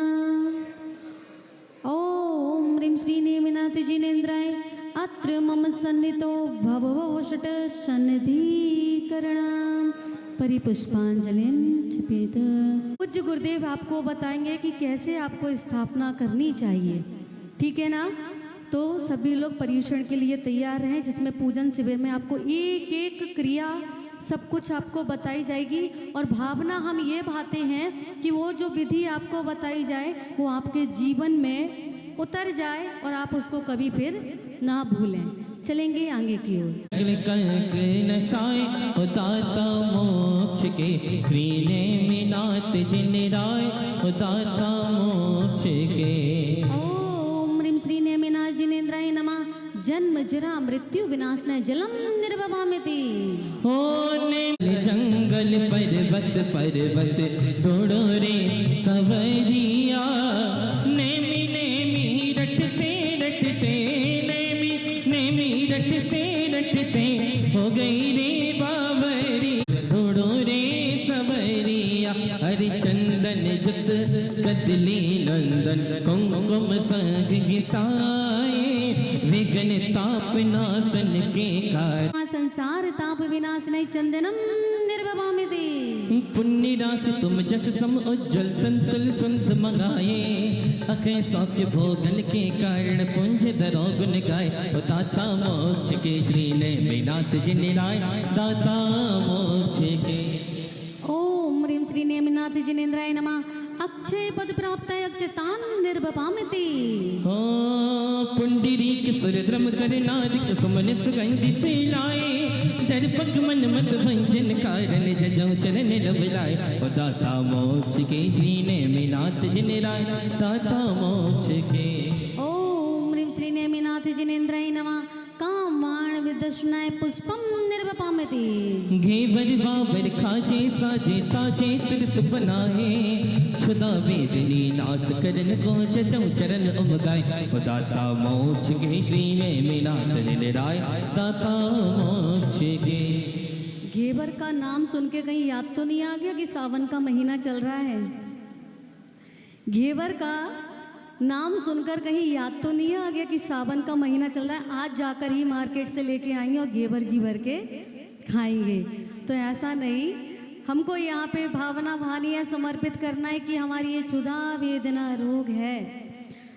ओम ह्रीं श्री नेमिनाथ जिनेन्द्राय अत्र मम सन्नितो भववषट सन्निधिकरणम् परिपुष्पांजलिं क्षिपेत। पूज्य गुरुदेव आपको बताएंगे कि कैसे आपको स्थापना करनी चाहिए, ठीक है ना। तो सभी लोग पर्यूषण के लिए तैयार हैं, जिसमें पूजन शिविर में आपको एक एक क्रिया सब कुछ आपको बताई जाएगी। और भावना हम ये भाते हैं कि वो जो विधि आपको बताई जाए वो आपके जीवन में उतर जाए और आप उसको कभी फिर ना भूलें। चलेंगे आगे की ओर। कंक नशाए हो दाता मोक्ष के, श्री नेमिनाथ जिन राय हो दाता मोक्ष के। ओम ह्रीं श्री नेमिनाथ जिनेन्द्राय नमः। जन्म जरा मृत्यु विनाशनाय जलम निर्वपामिति। हो नेम जंगल पर्वत पर्वत ढूंढो रे सवरिया, नेमी नेमी रटते रटते, नेमी नेमी रटते रटते हो गई रे बावरी, ढूंढो रे सवरिया। हरिचंदन जुत कदली नंदन, कुमकुम संग घिसाए, विघ्न ताप नाशन के कार। संसार ताप विनाशनाय चंदनम निर्वपामिति। पुण्य राशि तुम जस सम उज्जवल तंतुल संत मंगाए, अखय सौख्य भोगन के कारण पुंज धरो गुण गाय। दाता मोक्ष के श्री नेमिनाथ जिन राय, दाता मोक्ष के। ओम ह्रीं श्री नेमिनाथ जिनेन्द्राय नमः। अक्षय पद प्राप्ताय अक्षतान निर्वपामिति। हो पुंडरीक सुरद्रम करनादिक सुमन सुगंधि पिलाए, दर्पक मन मत भंजन कारण जजौ चरण लवलाए। दाता मोक्ष के श्री नेमिनाथ जिन राय, दाता मोक्ष के। ओम ह्रीं श्री नेमिनाथ जिनेन्द्राय नमः। कामवाण विदर्शनाय पुष्पम निर्वपामिति। घेवर बाबर खाजे साजे ताजे तीर्थ बनाए, छुदा वेदनी नाश करन को जजौ चरण उमगाए। दाता मोक्ष के श्री नेमिनाथ जिन राय, दाता मोक्ष के। घेवर का नाम सुन के कहीं याद तो नहीं आ गया कि सावन का महीना चल रहा है? घेवर का नाम सुनकर कहीं याद तो नहीं आ गया कि सावन का महीना चल रहा है? आज जाकर ही मार्केट से लेके आएंगे और घेवर जी भर के खाएंगे। तो ऐसा नहीं, हमको यहाँ पे भावना भानिया समर्पित करना है कि हमारी ये क्षुधा वेदना रोग है,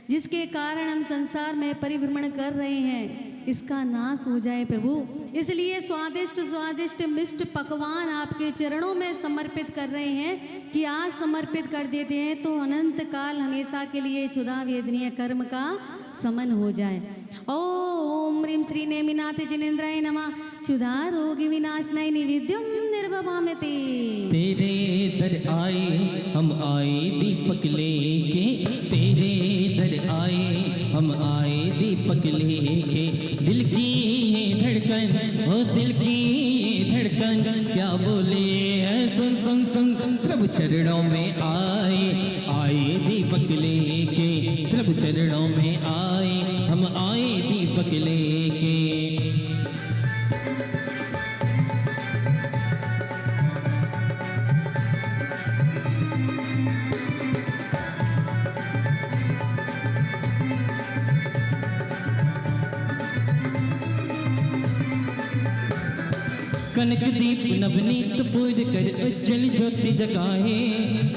जिसके कारण हम संसार में परिभ्रमण कर रहे हैं, इसका नाश हो जाए प्रभु। इसलिए स्वादिष्ट स्वादिष्ट मिष्ट पकवान आपके चरणों में समर्पित कर रहे हैं कि आज समर्पित कर देते हैं तो अनंत काल हमेशा के लिए क्षुधा वेदनीय कर्म का समन हो जाए। ओम ह्रीं श्री नेमिनाथ जिनेन्द्राय नमः। क्षुधा रोग विनाशनाय निवेद्यम निर्वपामिति। तेरे दर आए हम आए दीपक लेके, तेरे दर आए हम आए दीपक लेके। दिल की ये धड़कन, ओ दिल की ये धड़कन क्या बोले है, सुन सुन सुन सुन। प्रभु चरणों में आए आए दीपक लेके, प्रभु चरणों में आए हम आए दीपक लेके। कनक दीप नवनीत पूज कर उज्जवल ज्योति जगाए,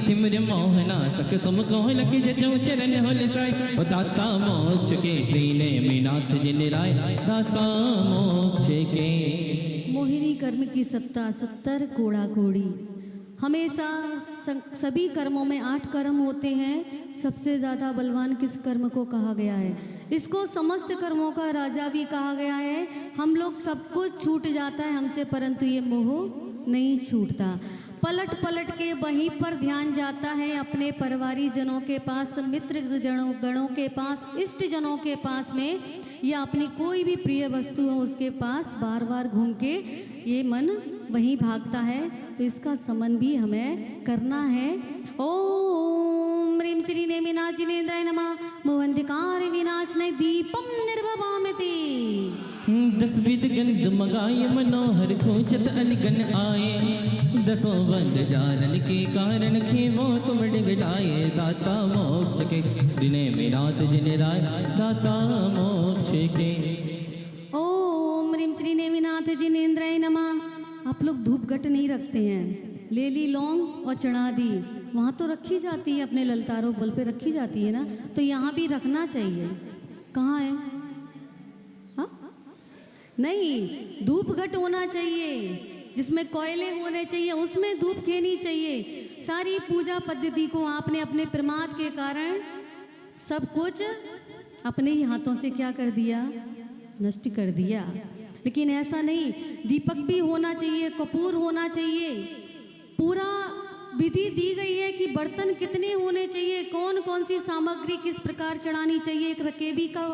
तिमिर मोहना सक तुम कहो लख जजौ चरण होल साई। दाता मोक्ष के श्री नेमिनाथ जिन राय, दाता मोक्ष के। मोहिनी कर्म की सत्ता 70 कोड़ा कोड़ी। हमेशा सभी कर्मों में 8 कर्म होते हैं। सबसे ज़्यादा बलवान किस कर्म को कहा गया है? इसको समस्त कर्मों का राजा भी कहा गया है। हम लोग सब कुछ छूट जाता है हमसे, परंतु ये मोह नहीं छूटता। पलट पलट के वहीं पर ध्यान जाता है अपने परिवारी जनों के पास, मित्र गणों के पास, इष्ट जनों के पास में, या अपनी कोई भी प्रिय वस्तु हो उसके पास बार बार घूम के ये मन वहीं भागता है। तो इसका समन भी हमें करना है। ओम ह्रीं श्री नेमिनाथ जिनेन्द्राय नमः। मोहंधिकार विनाशनाय दीपम निर्वपामिति। 10 विध गंध मगाय मनोहर खोजत अलगन आए, 10 बंद जानन के कारण खेवो तुम डिगलाए। दाता मोक्ष के श्री नेमिनाथ जिन राय, दाता मोक्ष के। ओम ह्रीं श्री नेमिनाथ जिनेन्द्राय नमः। आप लोग धूप घट नहीं रखते हैं, ले ली लौंग और चढ़ा दी, वहाँ तो रखी जाती है, अपने ललतारों बल पे रखी जाती है ना, तो यहाँ भी रखना चाहिए। कहाँ है? हाँ नहीं, धूप घट होना चाहिए जिसमें कोयले होने चाहिए, उसमें धूप खेनी चाहिए। सारी पूजा पद्धति को आपने अपने प्रमाद के कारण सब कुछ अपने ही हाथों से क्या कर दिया, नष्ट कर दिया। लेकिन ऐसा नहीं, दीपक भी होना चाहिए, कपूर होना चाहिए, पूरा विधि दी गई है कि बर्तन कितने होने चाहिए, कौन कौन सी सामग्री किस प्रकार चढ़ानी चाहिए। एक रकेबी का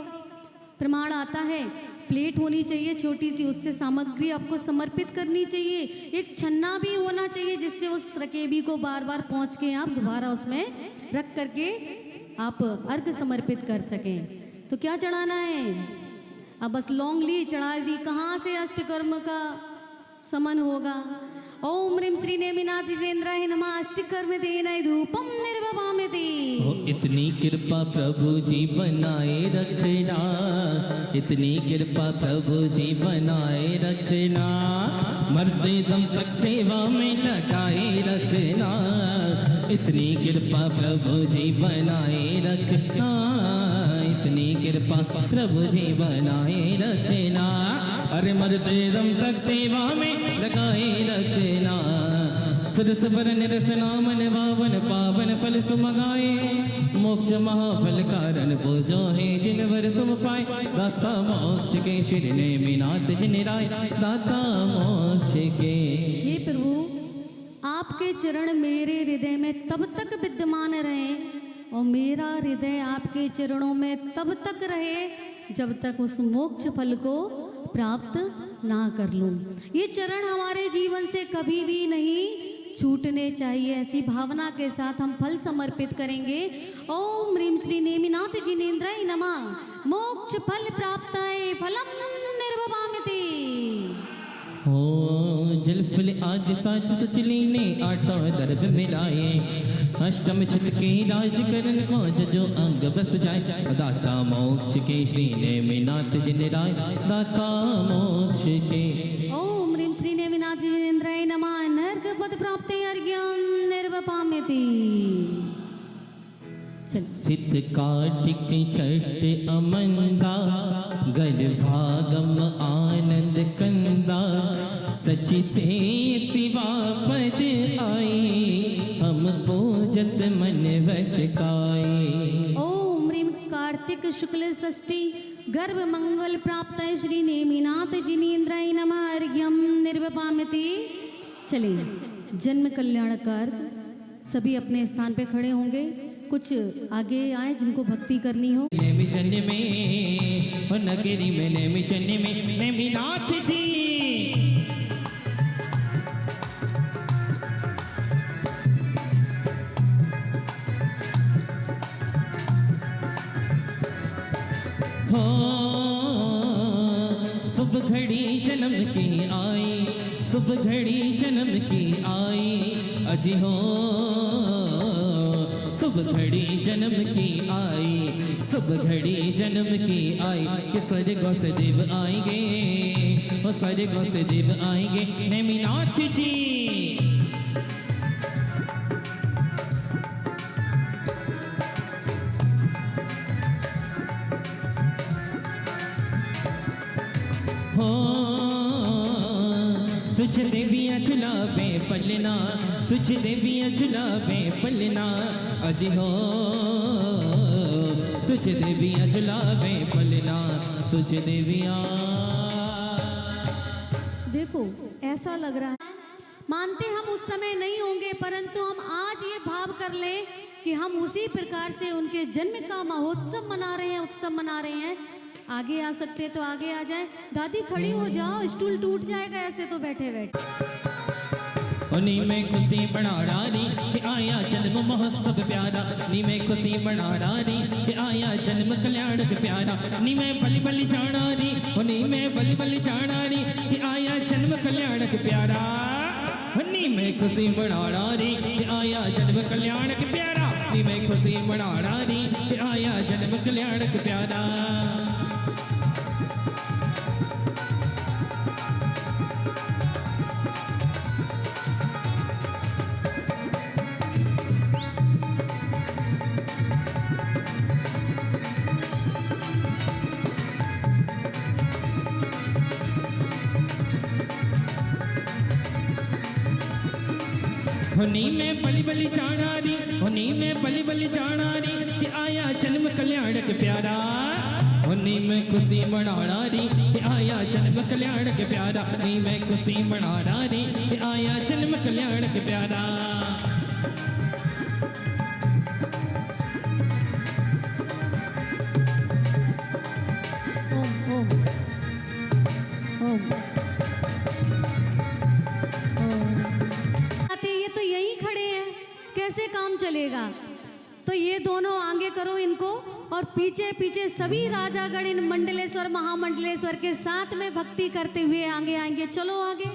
प्रमाण आता है, प्लेट होनी चाहिए छोटी सी, उससे सामग्री आपको समर्पित करनी चाहिए। एक छन्ना भी होना चाहिए जिससे उस रकेबी को बार बार पहुँच के आप दोबारा उसमें रख करके आप अर्घ समर्पित कर सकें। तो क्या चढ़ाना है? अब बस लौंग ली, चढ़ा दी, कहाँ से अष्टकर्म का समन होगा। ओम ह्रीं श्री नेमिनाथ जिनेन्द्राय नमः अष्टकर्म देनाय धूपम निर्वपामि। हो इतनी कृपा प्रभु जी बनाए रखना, इतनी कृपा प्रभु जी बनाए रखना, मरते दम तक सेवा में लगाए रखना, इतनी कृपा प्रभु जी बनाए रखना, इतनी कृपा प्रभु जी बनाए रखना, अरे मरते दम तक सेवा में लगाए रखना, सुरस वरन रसना मन पावन पावन फल सुमगाए, मोक्ष महाफल कारण पूजो है जिन वर तुम पाए, दाता मोक्ष के श्री नेमिनाथ जिन राय, दाता मोक्ष के। हे प्रभु, आपके चरण मेरे हृदय में तब तक विद्यमान रहे और मेरा हृदय आपके चरणों में तब तक रहे जब तक उस मोक्ष फल को प्राप्त ना कर लूं। ये चरण हमारे जीवन से कभी भी नहीं छूटने चाहिए। ऐसी भावना के साथ हम फल समर्पित करेंगे। ओम ह्रीं श्री नेमिनाथ जिनेन्द्राय नमः, मोक्ष फल प्राप्ताय फलम निर्वपामि। हो जल फल आदि साच सचली ने आटा दर्भ मिलाए, अष्टम छत के राज करन को जो अंग बस जाए, दाता मोक्ष के श्री नेमिनाथ जिन राय, दाता मोक्ष के। ओम ह्रीं श्री नेमिनाथ जिनेन्द्राय नमः नर्क पद प्राप्ते अर्घ्यम निर्वपामि। सिद्ध कार्तिक छठ अमंदा, गर्भागम आनंद कंदा, सची से सिवा पद आई, हम पूजत मन वचकाए। ओम ह्रीं कार्तिक शुक्ल षष्ठी गर्भ मंगल प्राप्त श्री नेमिनाथ जिनेन्द्राय नमः अर्घ्यम निर्वपामि। चलिए, जन्म कल्याण कर सभी अपने स्थान पे खड़े होंगे, कुछ आगे आए जिनको भक्ति करनी हो। नेमि चन्ने में हो नगरी में, नेमि चन्ने में नेमिनाथ जी, हो शुभ घड़ी जन्म की आई, शुभ घड़ी जन्म की आई, अजी हो शुभ घड़ी जन्म की आई, शुभ घड़ी जन्म की आई, कि स्वर्गों से देव आएंगे, वो स्वर्गों से देव आएंगे नेमिनाथ जी। हो तुझ देवियाँ झुलावे पलना, तुझ देवियाँ झुलावे पलना, अजी हो तुझ देवियाँ झुलावे पलना, तुझ देवियाँ। देखो, ऐसा लग रहा है मानते हम उस समय नहीं होंगे, परंतु हम आज ये भाव कर लें कि हम उसी प्रकार से उनके जन्म का महोत्सव मना रहे हैं, उत्सव मना रहे हैं। आगे आ सकते तो आगे आ जाए। दादी खड़ी हो जाओ, स्टूल टूट जाएगा ऐसे तो बैठे बैठे। नी में खुशी बना डारी कि आया जन्म महोत्सव प्यारा, नी में खुशी बना डारी कि आया जन्म कल्याण प्यारा, नी में बलि बलि जानारी, नी में बलि बलि जानारी कि आया जन्म कल्याण प्यारा, नी में खुशी बना डारी कि आया जन्म कल्याण प्यारा, नी में खुशी बना डारी कि आया जन्म कल्याण प्यारा। होनी में बलि बलि जानारी, होनी में बलि बलि जानारी कि आया जन्म कल्याणक प्यारा, उन्हीं में खुशी मनाना री कि आया जन्म कल्याण के प्यारा, उन्हीं में खुशी मनाना री कि आया जन्म कल्याण के प्यारा। ओम ओम ओम आते ये तो यहीं खड़े हैं, कैसे काम चलेगा? तो ये दोनों आगे करो इनको, और पीछे पीछे सभी राजागण इन मंडलेश्वर महामंडलेश्वर के साथ में भक्ति करते हुए आगे आएंगे। चलो आगे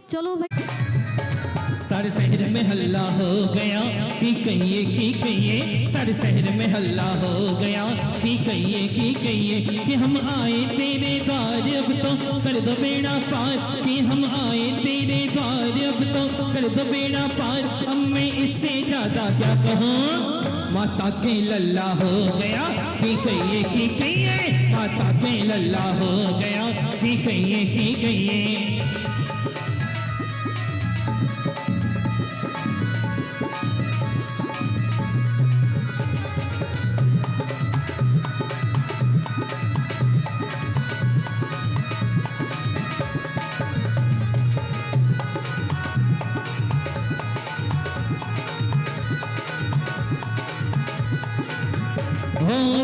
चलो भाई। सारे शहर में हल्ला हो गया कि कहिए सारे शहर में हल्ला हो गया कि कहिए कि हम आए तेरे द्वार, अब तो कर दो बेड़ा पार, कि हम आए तेरे द्वार, अब तो कर दो बेड़ा पार। अब मैं इससे ज्यादा क्या कहूँ, माता के लल्ला हो गया कि कहिए माता के लल्ला हो गया कि कहिए।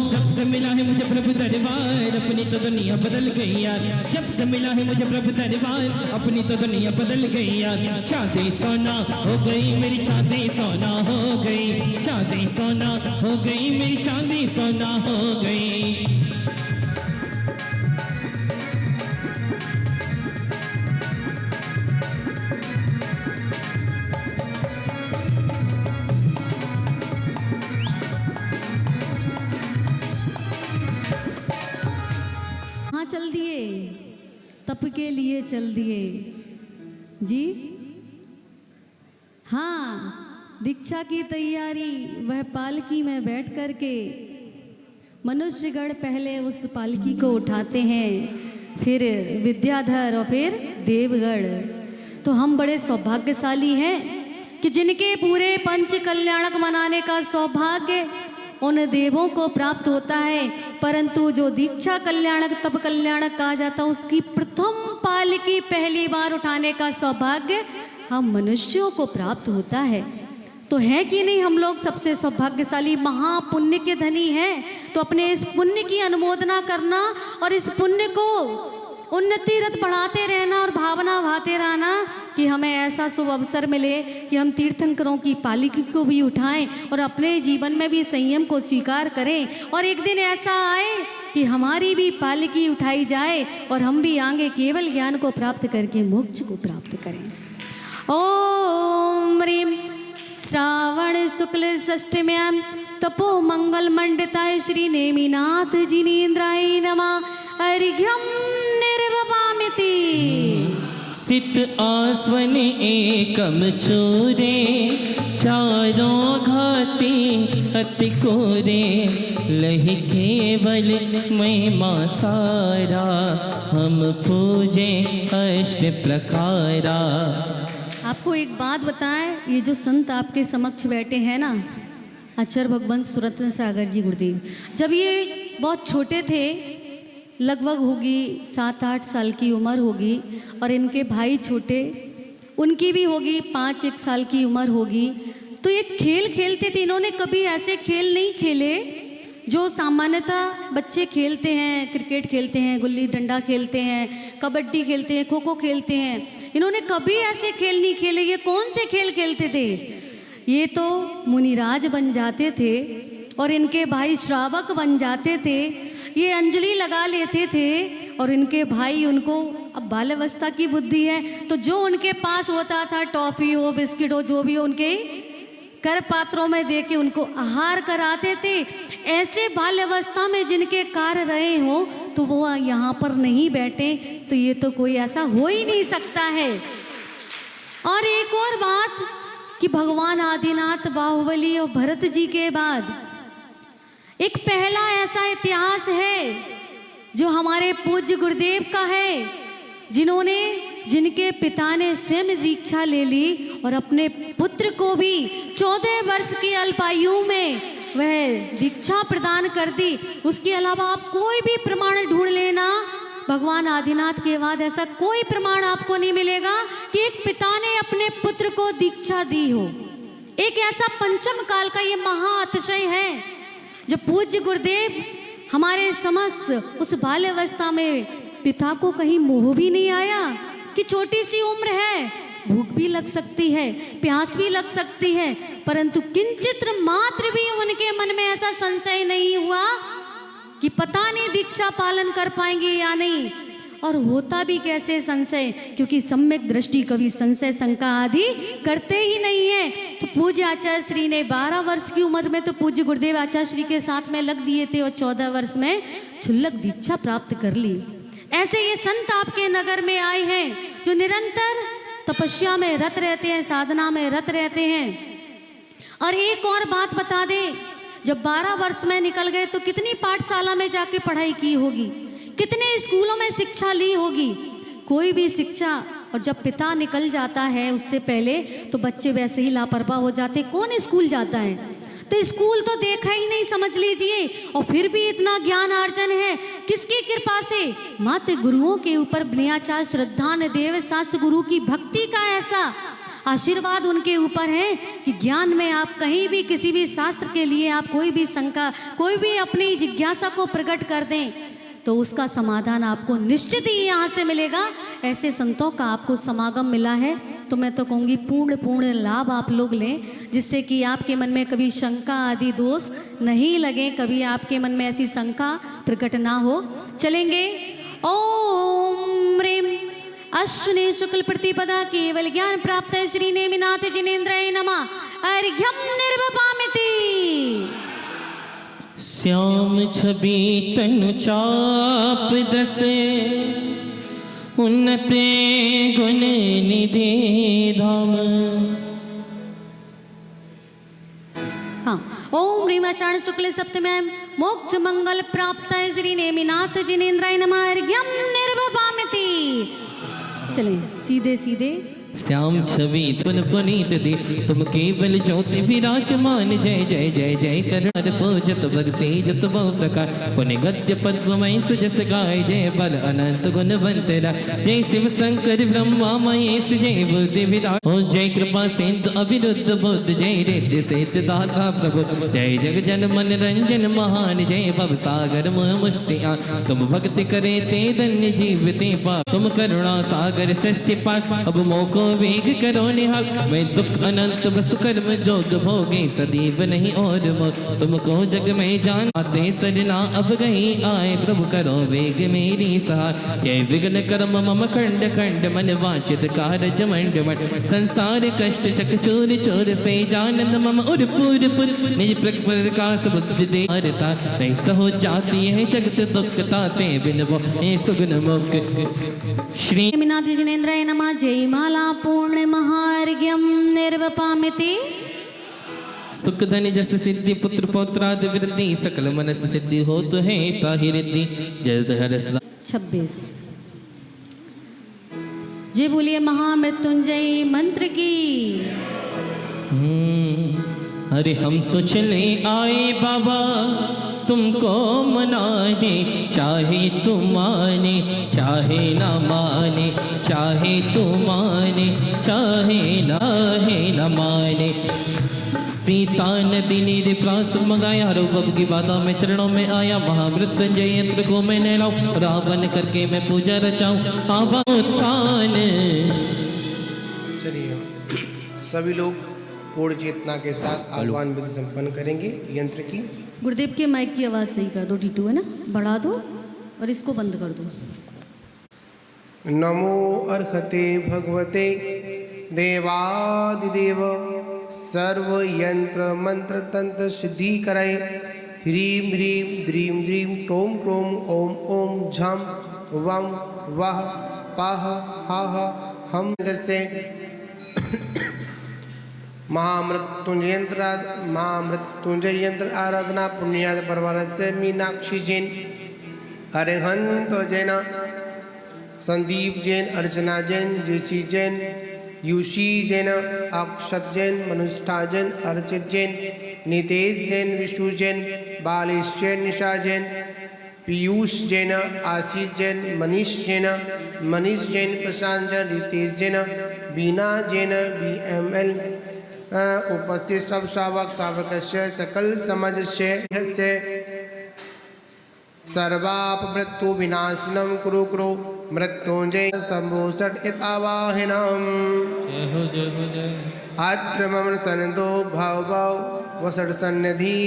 जब से मिला है मुझे प्रभु दरबार, अपनी तो दुनिया बदल गई यार। जब से मिला है मुझे प्रभु दरबार, अपनी तो दुनिया बदल गई यार। चांदी सोना हो गई मेरी चांदी सोना हो गई, चांदी सोना हो गई मेरी चांदी सोना हो गई। चल दिए तप के लिए चल दिए जी। हाँ, दीक्षा की तैयारी वह पालकी में बैठ करके मनुष्यगण पहले उस पालकी को उठाते हैं, फिर विद्याधर और फिर देवगण। तो हम बड़े सौभाग्यशाली हैं कि जिनके पूरे पंच कल्याणक मनाने का सौभाग्य उन देवों को प्राप्त होता है, परंतु जो दीक्षा कल्याणक तप कल्याणक कहा जाता है उसकी प्रथम पालकी पहली बार उठाने का सौभाग्य हम मनुष्यों को प्राप्त होता है। तो है कि नहीं हम लोग सबसे सौभाग्यशाली महापुण्य के धनी हैं? तो अपने इस पुण्य की अनुमोदना करना और इस पुण्य को उन्नति रथ बढ़ाते रहना और भावना भाते रहना कि हमें ऐसा शुभ अवसर मिले कि हम तीर्थंकरों की पालकी को भी उठाएं और अपने जीवन में भी संयम को स्वीकार करें, और एक दिन ऐसा आए कि हमारी भी पालकी उठाई जाए और हम भी आगे केवल ज्ञान को प्राप्त करके मोक्ष को प्राप्त करें। ओम ह्रीं श्रावण शुक्ल षष्ठम्यां तपो मंगल मंडिताय श्री नेमिनाथ जिनेन्द्राय नमः। अर्घ्यं निर्वपामिति सित आस्वन एकम चोरे, चारों घाती अति कोरे, लहि केवल महिमा सारा, हम पूजे अष्ट प्रकारा। आपको एक बात बताएं, ये जो संत आपके समक्ष बैठे हैं ना, आचार्य भगवंत सुरत्न सागर जी गुरुदेव, जब ये बहुत छोटे थे, लगभग होगी 7-8 साल की उम्र होगी, और इनके भाई छोटे, उनकी भी होगी 5-1 साल की उम्र होगी, तो ये खेल खेलते थे। इन्होंने कभी ऐसे खेल नहीं खेले जो सामान्यतः बच्चे खेलते हैं। क्रिकेट खेलते हैं, गुल्ली डंडा खेलते हैं, कबड्डी खेलते हैं, खो खो खेलते हैं। इन्होंने कभी ऐसे खेल नहीं खेले। ये कौन से खेल खेलते थे? ये तो मुनिराज बन जाते थे और इनके भाई श्रावक बन जाते थे। ये अंजलि लगा लेते थे और इनके भाई उनको, अब बाल्यावस्था की बुद्धि है तो जो उनके पास होता था, टॉफ़ी हो, बिस्किट हो, जो भी हो, उनके कर पात्रों में दे के उनको आहार कराते थे। ऐसे बाल्यावस्था में जिनके कार्य रहे हो तो वो यहाँ पर नहीं बैठे, तो ये तो कोई ऐसा हो ही नहीं सकता है। और एक और बात कि भगवान आदिनाथ बाहुबली और भरत जी के बाद एक पहला ऐसा इतिहास है जो हमारे पूज्य गुरुदेव का है, जिनके पिता ने स्वयं दीक्षा ले ली और अपने पुत्र को भी 14 वर्ष की अल्पायु में वह दीक्षा प्रदान कर दी। उसके अलावा आप कोई भी प्रमाण ढूंढ लेना, भगवान आदिनाथ के बाद ऐसा कोई प्रमाण आपको नहीं मिलेगा कि एक पिता ने अपने पुत्र को दीक्षा दी हो। एक ऐसा पंचम काल का ये महाअतिशय है जो पूज्य गुरुदेव हमारे समक्ष उस बाल्यावस्था में पिता को कहीं मोह भी नहीं आया कि छोटी सी उम्र है, भूख भी लग सकती है, प्यास भी लग सकती है, परंतु किंचित मात्र भी उनके मन में ऐसा संशय नहीं हुआ कि पता नहीं दीक्षा पालन कर पाएंगे या नहीं। और होता भी कैसे संशय, क्योंकि सम्यक दृष्टि कभी संशय शंका आदि करते ही नहीं है। तो पूज्य आचार्य श्री ने 12 वर्ष की उम्र में तो पूज्य गुरुदेव आचार्य श्री के साथ में लग दिए थे और 14 वर्ष में क्षुल्लक दीक्षा प्राप्त कर ली। ऐसे ये संत आपके नगर में आए हैं जो निरंतर तपस्या में रत रहते हैं, साधना में रत रहते हैं। और एक और बात बता दें, जब 12 वर्ष में निकल गए तो कितनी पाठशाला में जाके पढ़ाई की होगी, कितने स्कूलों में शिक्षा ली होगी। कोई भी शिक्षा, और जब पिता निकल जाता है उससे पहले तो बच्चे वैसे ही लापरवाह हो जाते। कौन स्कूल जाता है? तो स्कूल तो देखा ही नहीं, समझ लीजिए। और फिर भी इतना ज्ञान अर्जन है किसकी कृपा से? मात्र गुरुओं के ऊपर बलियाचार श्रद्धा देव शास्त्र गुरु की भक्ति का ऐसा आशीर्वाद उनके ऊपर है कि ज्ञान में आप कहीं भी किसी भी शास्त्र के लिए आप कोई भी शंका, कोई भी अपनी जिज्ञासा को प्रकट कर दें तो उसका समाधान आपको निश्चित ही यहाँ से मिलेगा। ऐसे संतों का आपको समागम मिला है तो मैं तो कहूँगी पूर्ण लाभ आप लोग लें, जिससे कि आपके मन में कभी शंका आदि दोष नहीं लगे, कभी आपके मन में ऐसी शंका प्रकट ना हो। चलेंगे। ओम ह्रीम अश्विनी शुक्ल प्रतिपदा केवल ज्ञान प्राप्त श्री नेमिनाथ जिनेन्द्राय नमः। अर्घ्यम निर्वपामिति। श्याम छवि तनु चाप दसे, उन्नते गुण निधि धाम। हाँ, ओम ह्रीम आषाढ़ शुक्ल सप्तम्यां मोक्ष मंगल प्राप्त श्री नेमिनाथ जिनेन्द्राय नमः। अर्घ्यम निर्वपामिति। चलिए सीधे सीधे। श्याम छवि तन पुनीत दे, तुम केवल ज्योति विराजमान। जय जय जय जय करुण पूजत वर तेजत बहु प्रकार। पुण्य गद्य पद्ममय सुजस गाय। जय बल अनंत गुणवंतरा। जय शिव शंकर ब्रह्मा महेश। जय बुद्धि विराट। ओ जय कृपा सिंधु अविरुद्ध बुद्ध। जय रिद्धि सिद्ध दाता प्रभु। जय जग जन मन रंजन महान। जय भव सागर मोह मुष्टियान। तुम भक्ति करे ते धन्य जीवते पा। तुम करुणा सागर सृष्टि पार। अब मोको वेग करो निहाल। मैं दुख अनंत बस कर्म जोग भोगे सदैव नहीं और मोर। तुमको जग में जान आते सरना अब गई आए। प्रभु करो वेग मेरी सहाय। जय विघ्न कर्म मम खंड खंड मन वांछित कारज मंड मंड। संसार कष्ट चक चोर चोर से जानंद मम उर पुर पुर। निज प्रकाश बुद्धि दे हरता। नहीं सहो जाती है जगत दुख ताते बिन वो ए सुगुन मुख। श्री नेमिनाथ जिनेन्द्राय नमः। जय माला पूर्ण महार्घ्यम निर्वपामिति। सुख धन जस सिद्धि पुत्र पौत्रादि वृद्धि। सकल मनस सिद्धि हो तो है ताहि रिद्धि। जय हरस 26। जय बोलिए महामृत्युंजय मंत्र की। अरे हम तो चले आए बाबा तुमको मनाने। चाहे तुम माने चाहे ना माने। चाहे तुम माने चाहे ना माने। सीता नदी ने प्रास मंगाया। रूप की बातों में चरणों में आया। महामृत्युंजय यंत्र को मैं नहलाऊं। रावण करके मैं पूजा रचाऊं। आवान। चलिए सभी लोग पूर्ण चेतना के साथ आह्वान विधि संपन्न करेंगे यंत्र की। गुरुदेव के माइक की आवाज़ सही कर दो, टीटू है ना, बढ़ा दो और इसको बंद कर दो। नमो अर्हते भगवते देवादिदेव सर्व यंत्र मंत्र तंत्र सिद्धि कराए। ह्रीम ह्रीम द्रीम द्रीम टोम टोम ओम ओम झम वम वाह पाह हाह हम से महामृत्युंजय यंत्र आराधना पुण्याद परवार से मीनाक्षी जैन, अरिहंत जैन, संदीप जैन, अर्चना जैन, जेसी जैन, यूशी जैन, अक्षत जैन, मनुष्ठा जैन, अर्चित जैन, नितेश जैन, विष्णु जैन, बालेश जैन, निशा जैन, पीयूष जैन, आशीष जैन, मनीष जैन, मनीष जैन, प्रशांत जैन, रितेश जैन, बीना जैन, BML। उपस्थित सब श्रावक श्रावकस्य सकल समाजस्य सर्वापमृत्यु विनाशनम कुरु कुरु मृत्युंजय शंभो षट् आवाहनम्। जय हो जय हो जय। अत्र मम सन्निधो भव भव वसट सन्निधि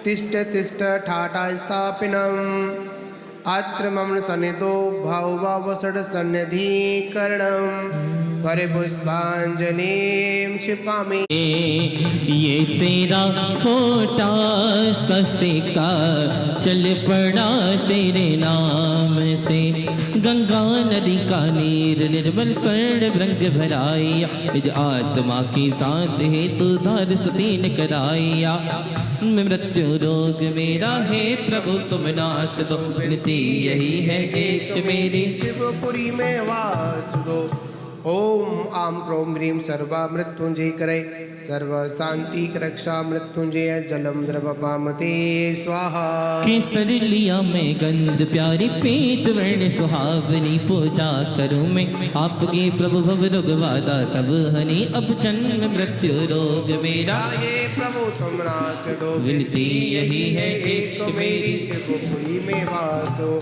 तिष्ठ तिष्ठ ठाठा स्थापिनम्। अत्र मम सन्निधो भव भव वसट सन्निधि करणम्। करे पुष्पांजलिं क्षिपामि। ये तेरा खोटा ससिका चल पड़ा तेरे नाम से। गंगा नदी का नीर निर्मल स्वर्ण रंग भराया। निज आत्मा के साथ है तू धार सतीन कराया। मृत्यु रोग मेरा है प्रभु तुम नास दो। विनती यही है एक मेरी शिवपुरी में वास दो। ओम आम क्रोम ह्रीम सर्वा मृत्युंजय करे सर्व शांति रक्षा मृत्युंजय जलम द्रवपामते स्वाहा। केसर लिया मैं गंध प्यारी पीत वर्ण सुहावनी। पूजा करूं मैं आपके प्रभु भव रोग वादा सब हनी। अब जन्म मृत्यु रोग मेरा ये प्रभु तुम नाश दो। विनती यही है एक मेरी शिवपुरी में वासो।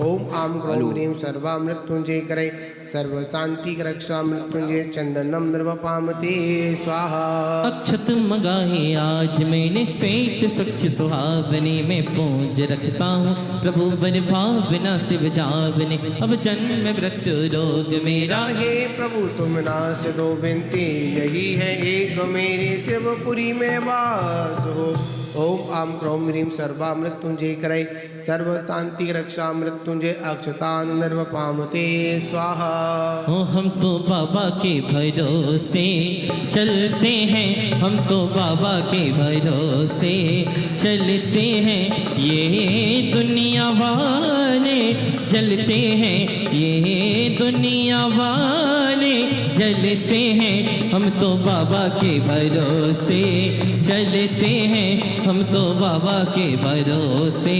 ओम आम क्रोम ह्रीम सर्वा मृत्युंजय करे सर्व शांति रक्षा मृत्युंजय चंदनम द्रवपामते स्वाहा। अक्षत मंगाए आज मैंने श्वेत स्वच्छ सुहावनी में पूज रखता हूँ प्रभु बर भावना शिव जावने। अब जन्म मृत्यु रोग मेरा हे प्रभु तुम नाश दो। विनती यही है एक मेरी शिवपुरी में वास हो। ओम आम क्रोम ह्रीम सर्वा मृत्युंजय करे सर्व शांति रक्षा मृत्युंजय अक्षतान निर्वपामते स्वाहा। हो हम तो बाबा के भरोसे चलते हैं। हम तो बाबा के भरोसे चलते हैं। ये दुनिया वाले जलते हैं। ये दुनिया वाले जलते हैं। हम तो बाबा के भरोसे चलते हैं। हम तो बाबा के भरोसे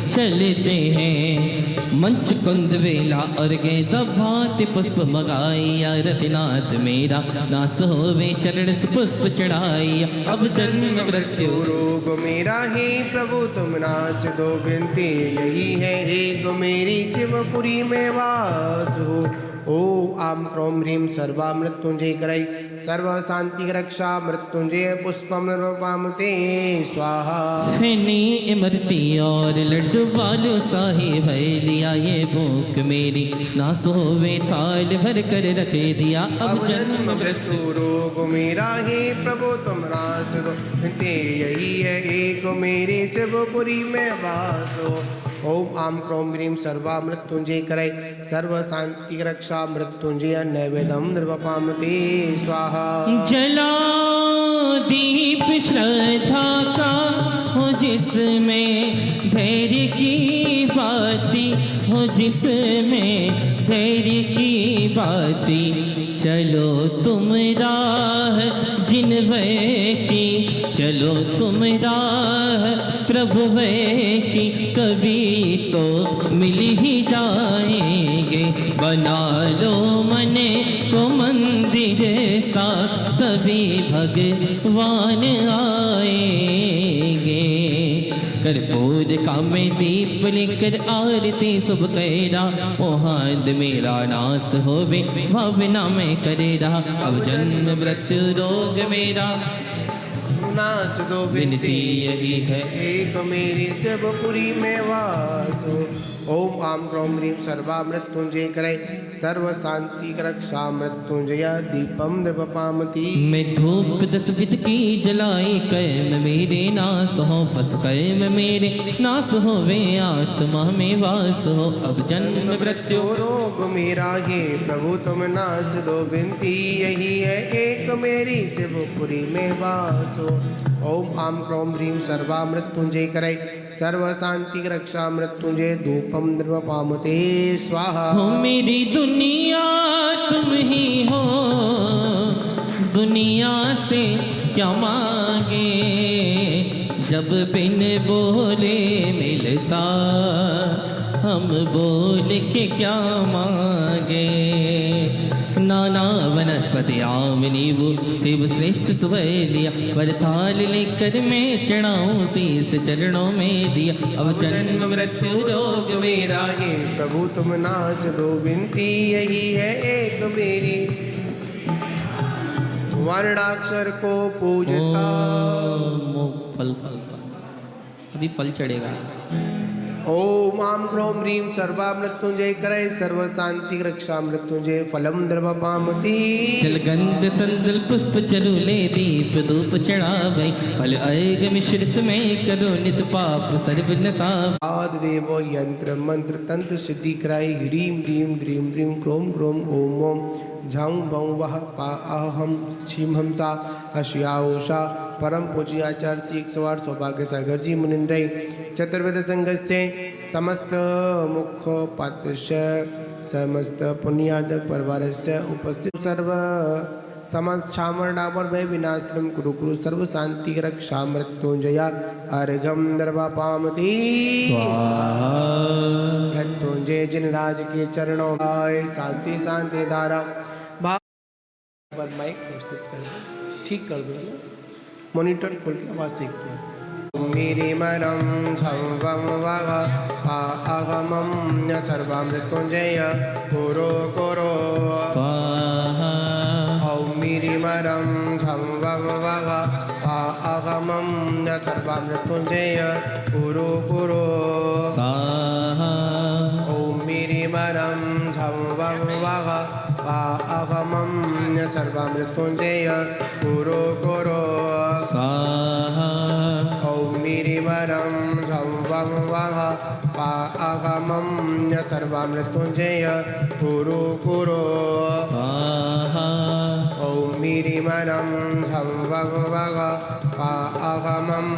चलते हैं। मंच कुंद वेला और गेंदा भांति पुष्प मगाइया। रतिनाथ मेरा नास होवे चरण से पुष्प चढ़ाइया। अब जन्म मृत्यु रोग मेरा हे प्रभु तुम नाश दो। विनती यही है एक मेरी शिवपुरी में वास हो। ओ आम क्रोम ह्रीम सर्वा मृत्युंजय करई सर्व शांति रक्षा मृत्युंजय पुष्पम निर्वपामते स्वाहा। फैनी इमरती और लड्डू बालू साही भय लिया। ये भूख मेरी नास होवे थाल भर कर रखे दिया। अब जन्म मृत्यु रोग मेरा हे प्रभु तुम नाश दो। विनती यही है एक मेरी शिवपुरी में वास हो। ओम आम क्रोम ह्रीम सर्वा मृत्युंजय करे सर्व शांति रक्षा मृत्युंजय नैवेदम निर्वपामते स्वाहा। जला दीप श्रद्धा का हो जिसमें धैर्य की बाती। हो जिसमें धैर्य की बाती। चलो तुम राह जिनवे की। चलो तुम राह प्रभु की। कभी तो मिल ही जाएंगे। बना लो मन को मंदिर सा तभी भगवान आएंगे। कर्पूर का मैं दीप लेकर आरती शुभ कैरा। मोहाद मेरा नाश होवे भावना में करे रहा। अब जन्म मृत्यु रोग मेरा नाश दो। विनती यही है एक मेरी शिवपुरी में वास हो। ओम आम क्रोम ह्रीम सर्वा मृत्युंजय करे सर्व शांति रक्षा मृत्युंजय दीपम द्रवपामती। मैं धूप 10 विध की जलाई कैम मेरे नाश हो। बस कैम मेरे नाश हो वे आत्मा में वास हो। अब जन्म मृत्यु रोग मेरा हे प्रभु तुम नाश दो। विनती यही है एक मेरी शिवपुरी में वास हो। ओम आम क्रोम ह्रीम सर्वा मृत्युंजय करे सर्व शांति रक्षा मृत्युंजय धूपम द्रवपामते स्वाहा। हो मेरी दुनिया तुम ही हो। दुनिया से क्या मांगे। जब बिन बोले मिलता, हम बोल के क्या मांगे। नाना वनस्पति आम नींबू शिव श्रेष्ठ सुवैलिया, पर थाल लेकर मैं चढ़ाऊं शीस चरणों में दिया। अब जन्म मृत्यु रोग मेरा हे प्रभु तुम नाश दो, विनती यही है एक मेरी, वर्णाक्षर को पूजता। फल फल फल अभी फल चढ़ेगा। ओम आम क्रोम ह्रीम सर्वा मृत्युंजय करे, सर्व शांति रक्षा मृत्युंजय, फलम द्रवपामति। जलगंध तंदल पुष्प चरूले दीप धूप चढ़ावै, फल अर्घ मिश्रित में करो नित पाप सर्व नसाव। आदि देवो यंत्र मंत्र तंत्र सिद्धि कराई, ह्रीम ह्रीम ह्रीम ह्रीम क्रोम क्रोम ओम ओम झाऊं बऊं वह पा अहम छीम हमसा हशियाओषा। परम पूज्य आचार्य श्री 108 सौभाग्य सागर जी मुनिंद्र चतुर्वेद संघस्य समस्त मुखोपात्यस्य समस्त पुण्यार्जक परिवारस्य उपस्थित सर्व समस्त छामर डाबर भय विनाशनम कुरु कुरु सर्व शांति रक्षा मृत्युंजया अर्घम दर्वापामति। मृत्युंजय जिन राज के चरणों आए, शांति शांति धारा भाव माइक ठीक कर दो, मॉनिटर खोल के आवाज सीखते हैं। मेरे मरम छवम वग अगमम सर्वमृत्युंजय कुरु कुरु स्वाहा। ओम मेरे मरम छवम वग अगमम सर्वमृत्युंजय कुरु कुरु स्वाहा। ओम मेरे मरम छवम वग अगमम सर्वमृत्युंजय कुरु कुरु स्वाहा। ओम निरिवरम झवं वह अगमम सर्वमृत्युंजय कुरु कुरु स्वाहा। ओम निरिवरम झवं वह अगमम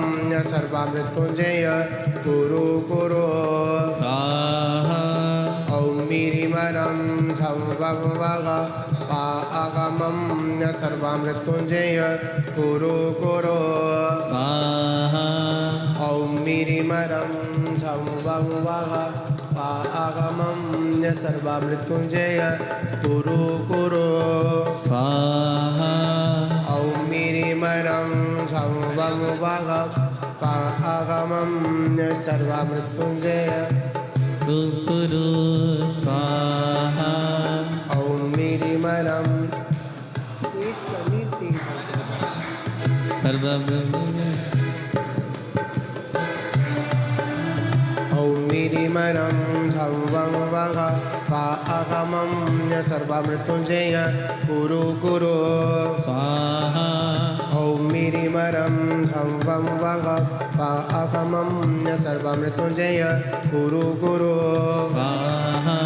सर्वमृत्युंजय कुरु कुरु स्वाहा। ओम निरिवरम झवं वह अगमम सर्वमृत्युंजय कुरु कुरु स्वाहा। ओम निरिमरम झवं वह अगमम सर्वमृत्युंजय कुरु कुरु स्वाहा। ओम निरिमरम झवं वह अगमम सर्वमृत्युंजय कुरु स्वाहा। ओम निरिमरम सर्व ओम निरिमरम झवं वह अगमम सर्वमृत्युंजय कुरु कुरु स्वाहा। ओम निरिमरम झवं वह अगमम सर्वमृत्युंजय कुरु कुरु स्वाहा।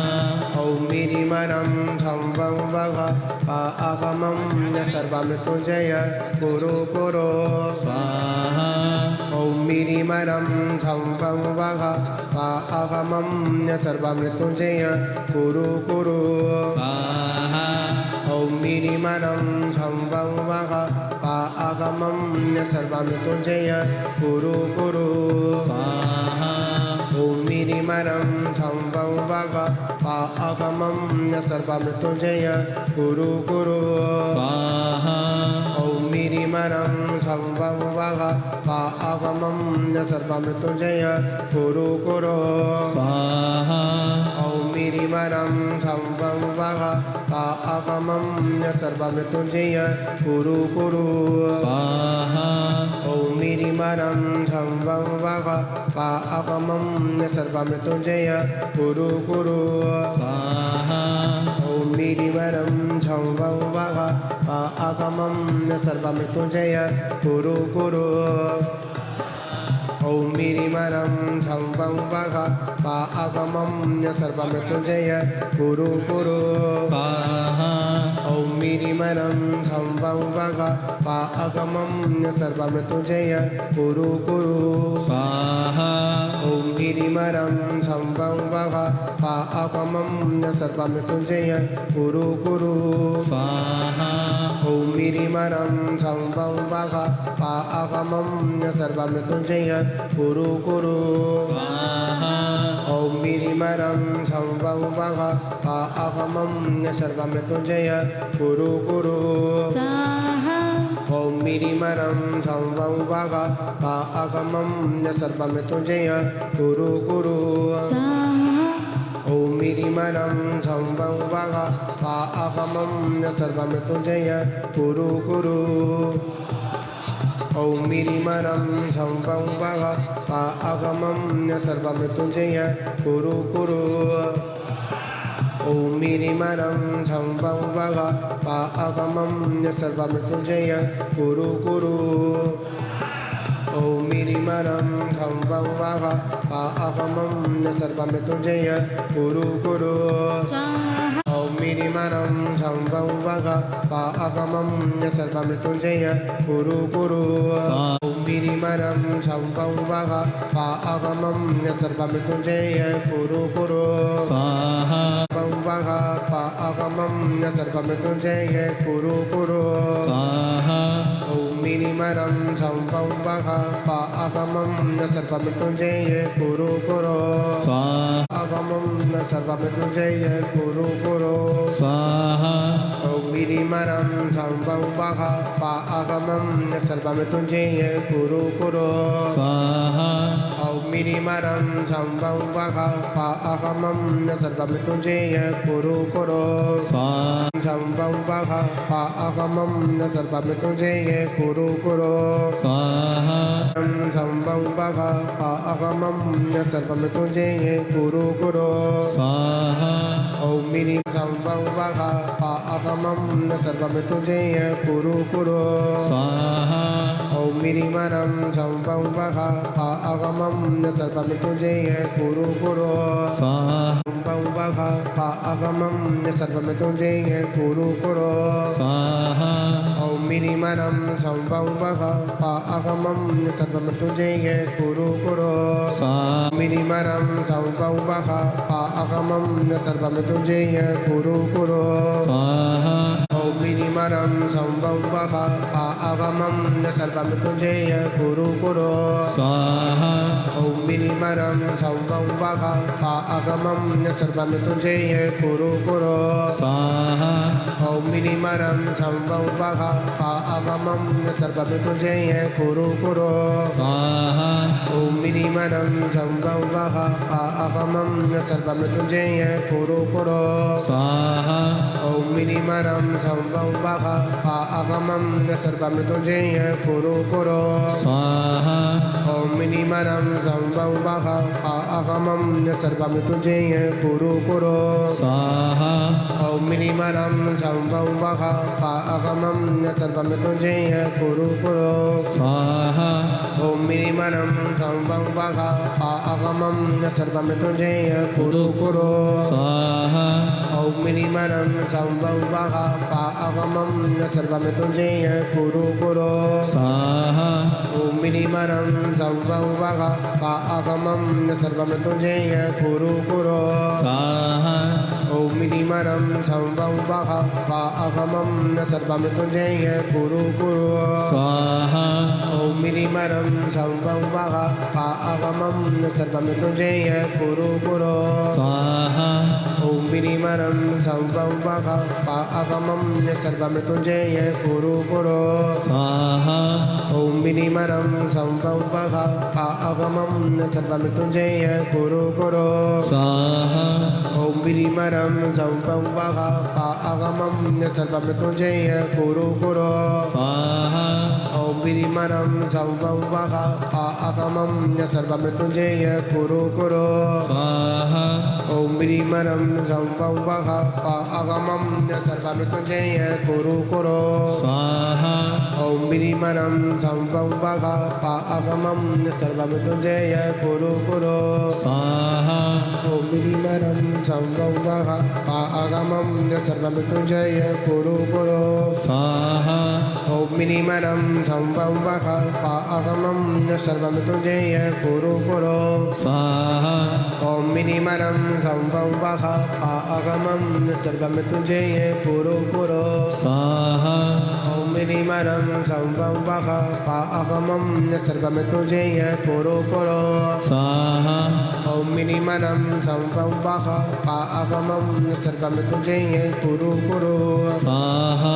ओम निरिमरम झवं वह अगमम सर्वमृत्युंजय कुरु कुरु स्वाहा। ओम निरिमरम झवं वह अगमम सर्वमृत्युंजय कुरु कुरु स्वाहा। ओम निरिमरम झवं वह अगमम सर्वमृत्युंजय कुरु कुरु स्वाहा। ओम निरिमरम झवं वह अगमम सर्वमृत्युंजय कुरु कुरु स्वाहा। ओम निरिमरम झवं वह अगमम सर्वमृत्युंजय कुरु कुरु स्वाहा। ओम निरिमरम झवं वह अगमम सर्वमृत्युंजय कुरु कुरु स्वाहा। ओम निरिमरम झवं वह अगमम सर्वमृत्युंजय कुरु कुरु स्वाहा। ओम निरिमरम झवं वह अगमम सर्वमृत्युंजय कुरु कुरु ओम निरिमरम झवं वह अगमम सर्वमृत्युंजय कुरु कुरु स्वाहा। ओम निरिमरम झवं वह अगमम सर्वमृत्युंजय कुरु कुरु स्वाहा। ओम निरिमरम झवं वह अगमम सर्वमृत्युंजय कुरु कुरु स्वाहा। ॐ मिरिमरं संवं वः पाअगमं सर्वमृत्युञ्जय कुरु कुरु ॐ मिरिमरं संवं वः पाअगमं सर्वमृत्युञ्जय कुरु कुरु स्वाहा ॐ मिरिमरं संवं वः पाअगमं सर्वमृत्युञ्जय कुरु कुरु स्वाहा ॐ मिरिमरं संवं वः पाअगमं सर्वमृत्युञ्जय कुरु कुरु ॐ मिरिमरं संवं वः पाअगमं सर्वमृत्युञ्जय कुरु कुरु ॐ मिरिमरं संवं वः पाअगमं सर्वमृत्युञ्जय कुरु कुरु ॐ मिरिमरं संवं वः पाअगमं सर्वमृत्युञ्जय कुरु कुरु स्वाहा ॐ मिरिमरं संवं वः पाअगमं सर्वमृत्युञ्जय कुरु कुरु ॐ मिरिमरं संवं वः पाअगमं सर्वमृत्युञ्जय कुरु कुरु संवं वः पाअगमं सर्वमृत्युञ्जय कुरु कुरु ॐ मिरिमरं संवं वः पाअगमं सर्वमृत्युञ्जय कुरु कुरु आगमं सर्वमृत्युञ्जय कुरु कुरु ॐ मिरिमरं संवं वः पाअगमं सर्वमृत्युञ्जय कुरु कुरु ॐ मिरिमरं संवं वः पाअगमं सर्वमृत्युञ्जय कुरु कुरु संवं वः पाअगमं सर्वमृत्युञ्जय कुरु कुरु संवं वः पाअगमं सर्वमृत्युञ्जय कुरु कुरु ॐ मिरि संवं वः पाअगमं सर्वमृत्युञ्जय कुरु कुरु ॐ मिरिमरं संवं वः पाअगमं सर्वमृत्युञ्जय कुरु कुरु संवं वः पाअगमं सर्वमृत्युञ्जय कुरु कुरु ॐ मिरिमरं संवं वः पाअगमं सर्वमृत्युञ्जय कुरु कुरु मिरिमरं संवं वः पाअगमं सर्वमृत्युञ्जय कुरु कुरु ॐ मिरिमरं संवं वः पाअगमं सर्वमृत्युञ्जय कुरु कुरु ॐ मिरिमरं संवं वः पाअगमं सर्वमृत्युञ्जय कुरु कुरु ॐ मिरिमरं संवं वः पाअगमं सर्वमृत्युञ्जय कुरु कुरु ॐ मिरिमरं संवं वः पाअगमं सर्वमृत्युञ्जय कुरु कुरु ॐ मिरिमरं संवं वः पाअगमं सर्वमृत्युञ्जय कुरु कुरु ॐ मिरिमरं संवं वः पाअगमं सर्वमृत्युञ्जय कुरु कुरु ॐ मिरिमरं संवं वः पाअगमं सर्वमृत्युञ्जय कुरु कुरु ॐ मिरिमरं संवं वः पाअगमं सर्वमृत्युञ्जय कुरु कुरु ॐ मिरिमरं संवं वः पाअगमं सर्वमृत्युञ्जय कुरु कुरु ॐ मिरिमरं संवं वः पाअगमं सर्वमृत्युञ्जय कुरु कुरु ॐ मिरिमरं संवं वः पाअगमं सर्वमृत्युञ्जय कुरु कुरु ॐ मिरिमरं संवं वः पाअगमं सर्वमृत्युञ्जय कुरु कुरु ॐ मिरिमरं संवं वः पाअगमं सर्वमृत्युञ्जय कुरु कुरु ॐ मिरिमरं संवं वः पाअगमं सर्वमृत्युञ्जय कुरु कुरु ॐ मिरिमरं संवं वः पाअगमं सर्वमृत्युञ्जय कुरु कुरु ॐ मिरिमरं संवं वः पाअगमं सर्वमृत्युञ्जय कुरु कुरु ॐ मिरिमरं संवं वः पाअगमं सर्वमृत्युञ्जय कुरु कुरु ॐ मिरिमरं संवं वः पाअगमं सर्वमृत्युञ्जय कुरु कुरु ॐ मिरिमरं संवं वः पाअगमं सर्वमृत्युञ्जय कुरु कुरु ॐ मिरिमरं संवं वः पाअगमं सर्वमृत्युञ्जय कुरु कुरु ॐ मिरिमरं संवं वः पाअगमं सर्वमृत्युञ्जय कुरु कुरु मिनिमरं संभवः पाअगमं सर्वमितुजय कुरु कुरु स्वाहा ॐ मिनिमरं संभवः पाअगमं सर्वमितुजय कुरु कुरु स्वाहा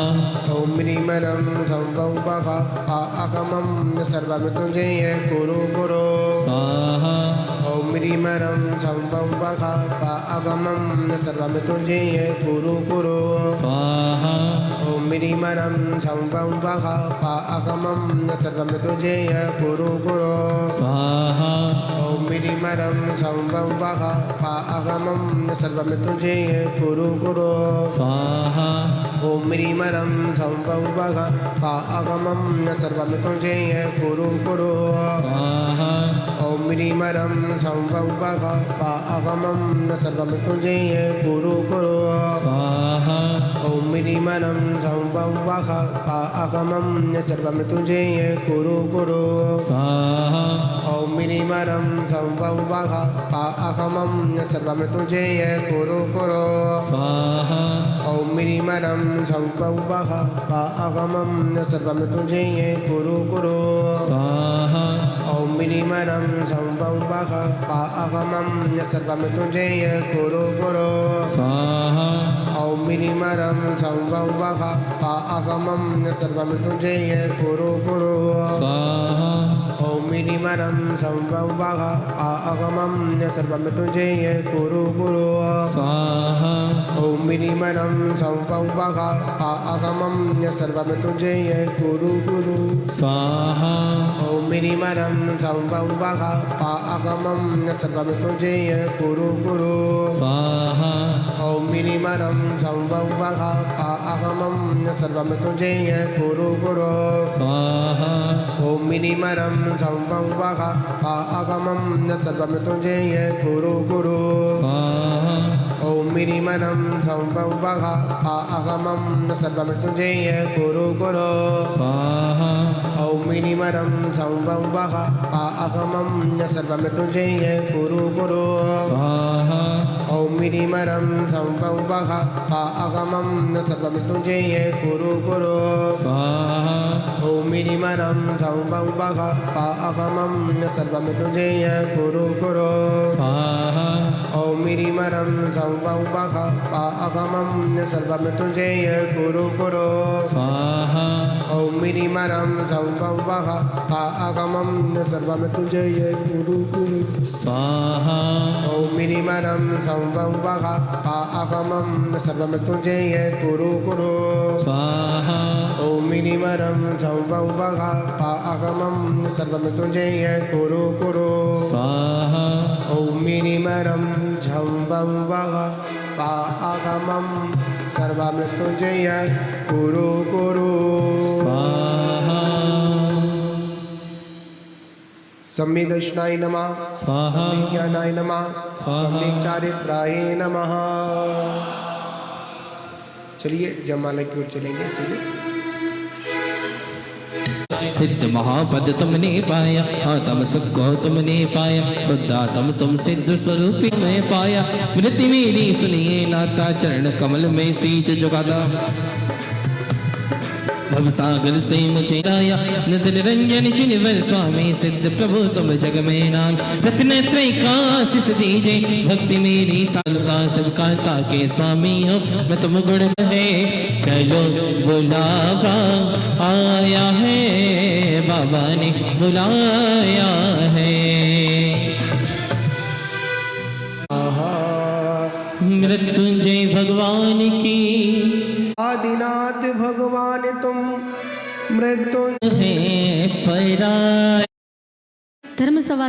ॐ मिनिमरं संभवः पाअगमं सर्वमितुजय कुरु कुरु स्वाहा ॐ मिनिमरं संभवः पाअगमं सर्वमितुजय कुरु कुरु स्वाहा ॐ मिनिमरं संभवः पाअगमं सर्वमितुजय कुरु कुरु स्वाहा ॐ मिनिमरं संभवः पाअगमं सर्वमितुजय कुरु कुरु स्वाहा ॐ मिनिमरं संभवः पाअगमं सर्वमितुजय कुरु कुरु स्वाहा ॐ मिनिमरं संभवः पाअगमं सर्वमितुजय कुरु कुरु स्वाहा ॐ मिनिमरं संभवः पाअगमं सर्वमितुजय कुरु कुरु स्वाहा ॐ मिनिमरं संभवः पाअगमं सर्वमितुजय कुरु कुरु स्वाहा ॐ मिनिमरं संभवः पाअगमं सर्वमितुजय कुरु कुरु स्वाहा ॐ मिनिमरं संभवः पाअगमं सर्वमितुजय कुरु कुरु स्वाहा ॐ मिनिमरं संभवः पाअगमं सर्वमितुजय कुरु कुरु स्वाहा ॐ मिनिमरं संभवः पाअगमं सर्वमितुजय कुरु कुरु स्वाहा ॐ मिनिमरं संभवः पाअगमं सर्वमितुजय कुरु कुरु स्वाहा ॐ मिनिमरं संभवः पाअगमं सर्वमितुजय कुरु कुरु स्वाहा ॐ मिनिमरं संभवः पाअगमं सर्वमितुजय कुरु कुरु स्वाहा ॐ मिनिमरं संभवः पाअगमं सर्वमितुजय कुरु कुरु स्वाहा ॐ मिनिमरं संभवः पाअगमं सर्वमितुजय कुरु कुरु स्वाहा ॐ मिनिमरं संभवः पाअगमं सर्वमितुजय कुरु कुरु स्वाहा ॐ मिनिमरं संभवः पाअगमं सर्वमितुजय कुरु कुरु स्वाहा ॐ मिनिमरं संभवः पाअगमं सर्वमितुजय कुरु कुरु स्वाहा ॐ मिनिमरं संभवः पाअगमं सर्वमितुजय कुरु कुरु स्वाहा ॐ मिनिमरं संभवः पाअगमं सर्वमितुजय कुरु कुरु स्वाहा ॐ मिनिमरं संभवः पाअगमं सर्वमितुजय कुरु कुरु स्वाहा ॐ मिनिमरं संभवः पाअगमं सर्वमितुजय कुरु कुरु स्वाहा ॐ मिनिमरं संभवः पाअगमं सर्वमितुजय कुरु कुरु स्वाहा सम्यक्दर्शनाय नमः स्वाहा सम्यक्ज्ञानाय नमः स्वाहा सम्यक्चारित्राय नमः। चलिए जयमाला की ओर चलेंगे सीधे। सिद्ध महापद तुमने पाया, आत्म सुख को तुमने पाया, शुद्धात्म तुम सिद्ध स्वरूपी मैं पाया। विनती मेरी सुनिए नाता, चरण कमल में शीश झुकाता। भवसागर से मुझे लाया, नित निरंजन चिन्हवर स्वामी, सिद्ध प्रभु तुम जग में नाम। रत्न त्रैकाशिष दीजे, भक्ति मेरी सालका सबका ताके स्वामी हो मैं तुम गुण है। चलो बुलावा आया है, बाबा ने बुलाया है। मृत्युंजय भगवान की आदिनाथ भगवान तुम मृत्यु है पराया। धर्म सभा